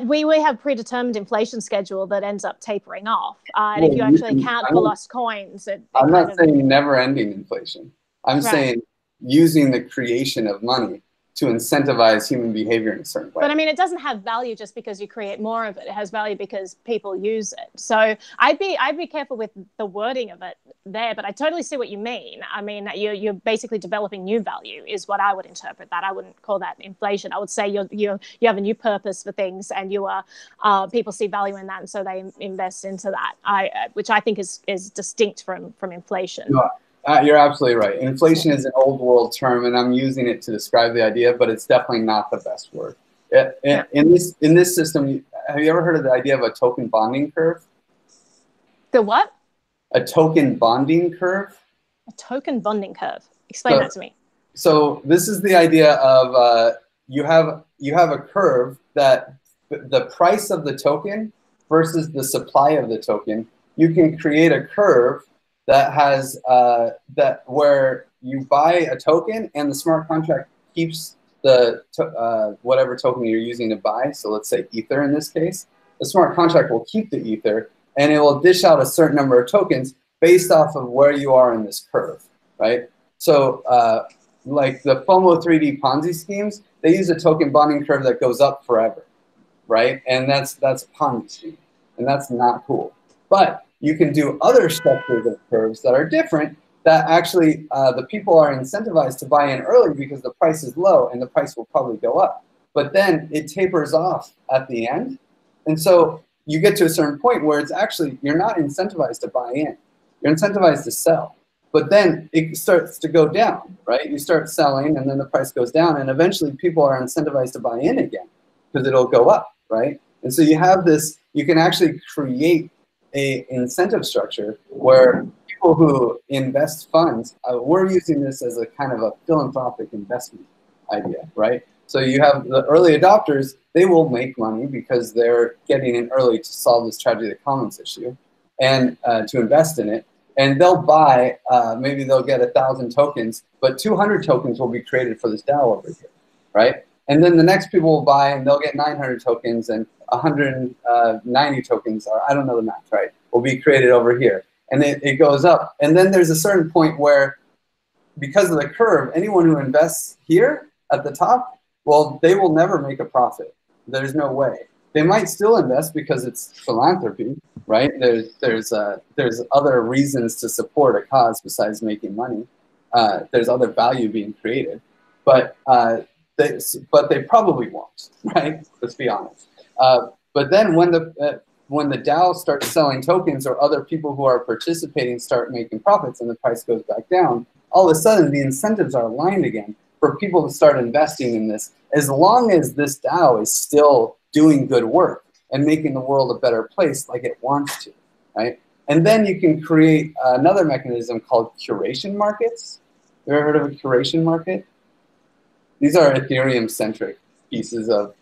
We have predetermined inflation schedule that ends up tapering off. And if you actually account for lost coins, I'm not saying never-ending inflation. I'm saying using the creation of money to incentivize human behavior in a certain way. But I mean, it doesn't have value just because you create more of it. It has value because people use it. So I'd be careful with the wording of it there, but I totally see what you mean. I mean, you're basically developing new value is what I would interpret that. I wouldn't call that inflation. I would say you have a new purpose for things, and people see value in that, and so they invest into that. Which I think is distinct from inflation. No. You're absolutely right. Inflation is an old world term, and I'm using it to describe the idea, but it's definitely not the best word. In this system, have you ever heard of the idea of a token bonding curve? The what? A token bonding curve. A token bonding curve. Explain that to me. So this is the idea of you have a curve that the price of the token versus the supply of the token. You can create a curve that has where you buy a token and the smart contract keeps the whatever token you're using to buy. So let's say Ether in this case. The smart contract will keep the Ether, and it will dish out a certain number of tokens based off of where you are in this curve, right? So like the FOMO 3D Ponzi schemes, they use a token bonding curve that goes up forever, right? And that's Ponzi scheme, and that's not cool. But you can do other structures of curves that are different, that actually the people are incentivized to buy in early because the price is low and the price will probably go up. But then it tapers off at the end. And so you get to a certain point where it's actually, you're not incentivized to buy in. You're incentivized to sell. But then it starts to go down, right? You start selling and then the price goes down, and eventually people are incentivized to buy in again because it'll go up, right? And so you have this, you can actually create a incentive structure where people who invest funds, we're using this as a kind of a philanthropic investment idea, right? So you have the early adopters, they will make money because they're getting in early to solve this tragedy of the commons issue and to invest in it. And they'll buy, maybe they'll get 1,000 tokens, but 200 tokens will be created for this DAO over here, right? And then the next people will buy and they'll get 900 tokens and 190 tokens, or I don't know the math, right, will be created over here. And it goes up. And then there's a certain point where, because of the curve, anyone who invests here at the top, well, they will never make a profit. There's no way. They might still invest because it's philanthropy, right? There's other reasons to support a cause besides making money. There's other value being created, but they probably won't, right? Let's be honest. But then when the DAO starts selling tokens or other people who are participating start making profits and the price goes back down, all of a sudden the incentives are aligned again for people to start investing in this, as long as this DAO is still doing good work and making the world a better place like it wants to, right? And then you can create another mechanism called curation markets. You ever heard of a curation market? These are Ethereum-centric pieces of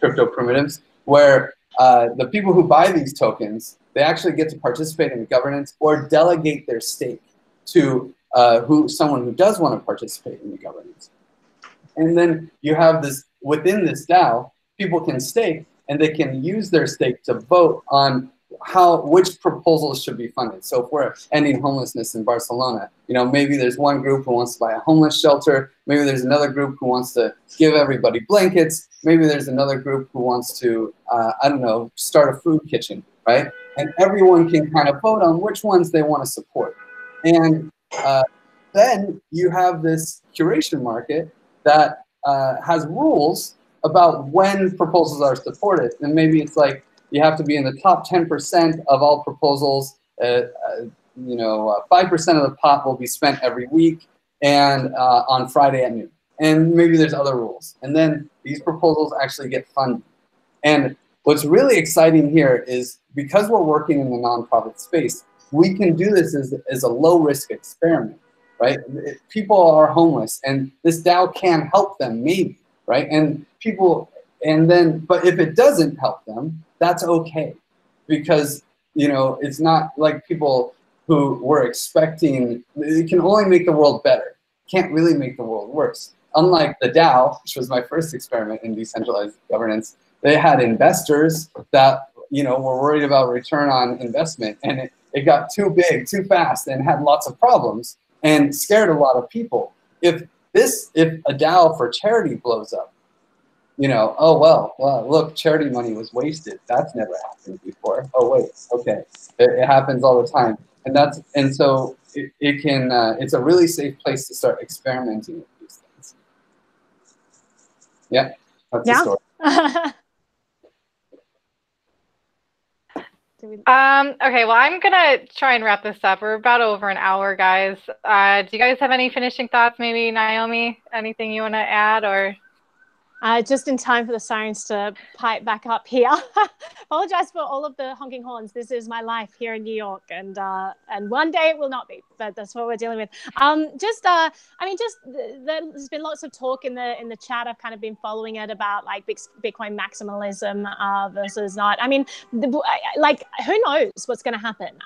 crypto primitives where the people who buy these tokens, they actually get to participate in the governance or delegate their stake to someone who does want to participate in the governance. And then you have this, within this DAO, people can stake and they can use their stake to vote on which proposals should be funded. So if we're ending homelessness in Barcelona, maybe there's one group who wants to buy a homeless shelter. Maybe there's another group who wants to give everybody blankets. Maybe there's another group who wants to, I don't know, start a food kitchen, right? And everyone can kind of vote on which ones they want to support. And then you have this curation market that has rules about when proposals are supported. And maybe it's like you have to be in the top 10% of all proposals. 5% of the pot will be spent every week and on Friday at noon. And maybe there's other rules. And then these proposals actually get funded. And what's really exciting here is because we're working in the nonprofit space, we can do this as a low-risk experiment, right? People are homeless, and this DAO can help them, maybe, right? But if it doesn't help them, that's okay, because it's not like people who were expecting. It can only make the world better. Can't really make the world worse. Unlike the DAO, which was my first experiment in decentralized governance, they had investors that were worried about return on investment, and it got too big, too fast, and had lots of problems and scared a lot of people. If a DAO for charity blows up, oh well, look, charity money was wasted. That's never happened before. Oh wait, okay, it happens all the time, and so it can. It's a really safe place to start experimenting with these things. Yeah, that's the story. Okay, well, I'm gonna try and wrap this up. We're about over an hour, guys. Do you guys have any finishing thoughts? Maybe Naomi, anything you want to add, or? Just in time for the sirens to pipe back up here. Apologize for all of the honking horns. This is my life here in New York, and one day it will not be, but that's what we're dealing with. There's been lots of talk in the chat. I've kind of been following it about like Bitcoin maximalism versus not. I mean, who knows what's going to happen?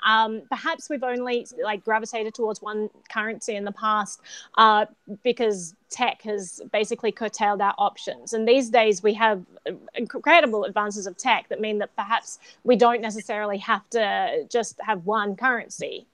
Perhaps we've only gravitated towards one currency in the past because tech has basically curtailed our options. And these days we have incredible advances of tech that mean that perhaps we don't necessarily have to just have one currency.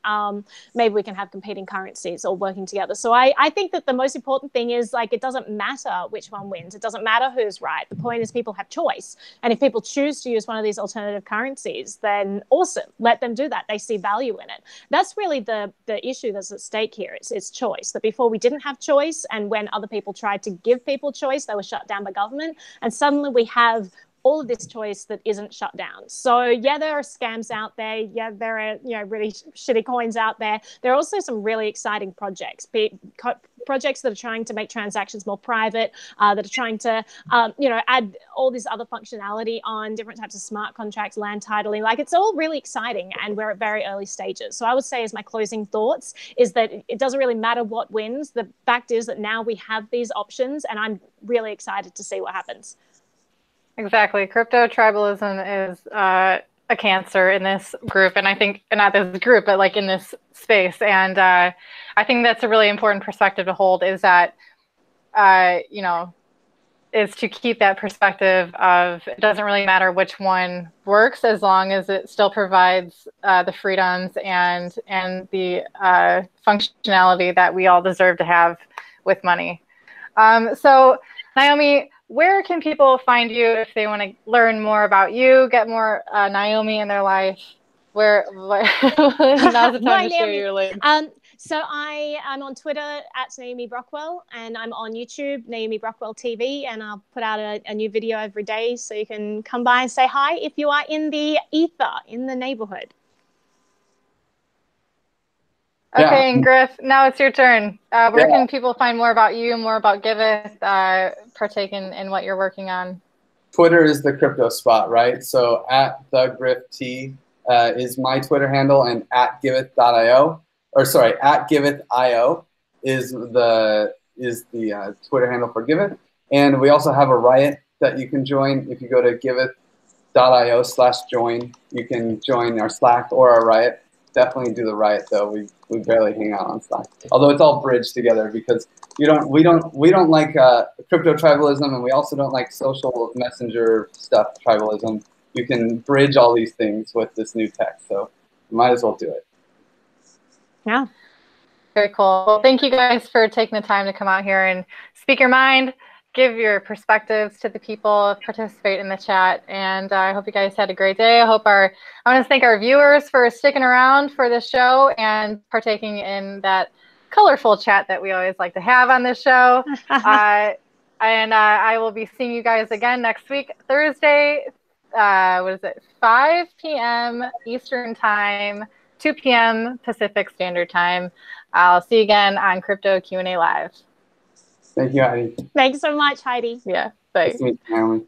Maybe we can have competing currencies all working together. So I think that the most important thing is it doesn't matter which one wins. It doesn't matter who's right. The point is people have choice. And if people choose to use one of these alternative currencies, then awesome. Let them do that. They see value in it. That's really the issue that's at stake here. It's choice. That before we didn't have choice, and when other people tried to give people choice, they were shut down by government. And suddenly we have all of this choice that isn't shut down. So yeah, there are scams out there. Yeah, there are, you know, really shitty coins out there. There are also some really exciting projects, projects that are trying to make transactions more private, that are trying to, you know, add all this other functionality on different types of smart contracts, land titling. Like, it's all really exciting, and we're at very early stages. So I would say, as my closing thoughts, is that it doesn't really matter what wins. The fact is that now we have these options, and I'm really excited to see what happens. Exactly. Crypto tribalism is a cancer in this group, and I think, not this group, but like in this space. And I think that's a really important perspective to hold, is that, you know, is to keep that perspective of, it doesn't really matter which one works, as long as it still provides the freedoms and the functionality that we all deserve to have with money. So Naomi, where can people find you if they want to learn more about you, get more Naomi in their life? Where now's the time to share your link. So I'm on Twitter at Naomi Brockwell, and I'm on YouTube, Naomi Brockwell TV, and I'll put out a new video every day, so you can come by and say hi if you are in the ether, in the neighborhood. Okay, and Griff, now it's your turn. Where can people find more about you, more about Giveth, partake in what you're working on? Twitter is the crypto spot, right? So at the Griff T is my Twitter handle, and at Giveth.io, or sorry, at Giveth.io is the Twitter handle for Giveth. And we also have a Riot that you can join. If you go to Giveth.io/join, you can join our Slack or our Riot. Definitely do the Riot though. We barely hang out on Slack, although it's all bridged together, because we don't like crypto tribalism, and we also don't like social messenger stuff tribalism. You can bridge all these things with this new tech, so you might as well do it. Yeah. Very cool. Well, thank you guys for taking the time to come out here and speak your mind, give your perspectives to the people, participate in the chat, and I hope you guys had a great day. I want to thank our viewers for sticking around for this show and partaking in that colorful chat that we always like to have on this show. And I will be seeing you guys again next week, Thursday, 5 p.m. Eastern Time, 2 p.m. Pacific Standard Time. I'll see you again on Crypto Q&A Live. Thank you, Heidi. Thanks so much, Heidi. Yeah, bye. Nice to meet you, Naomi.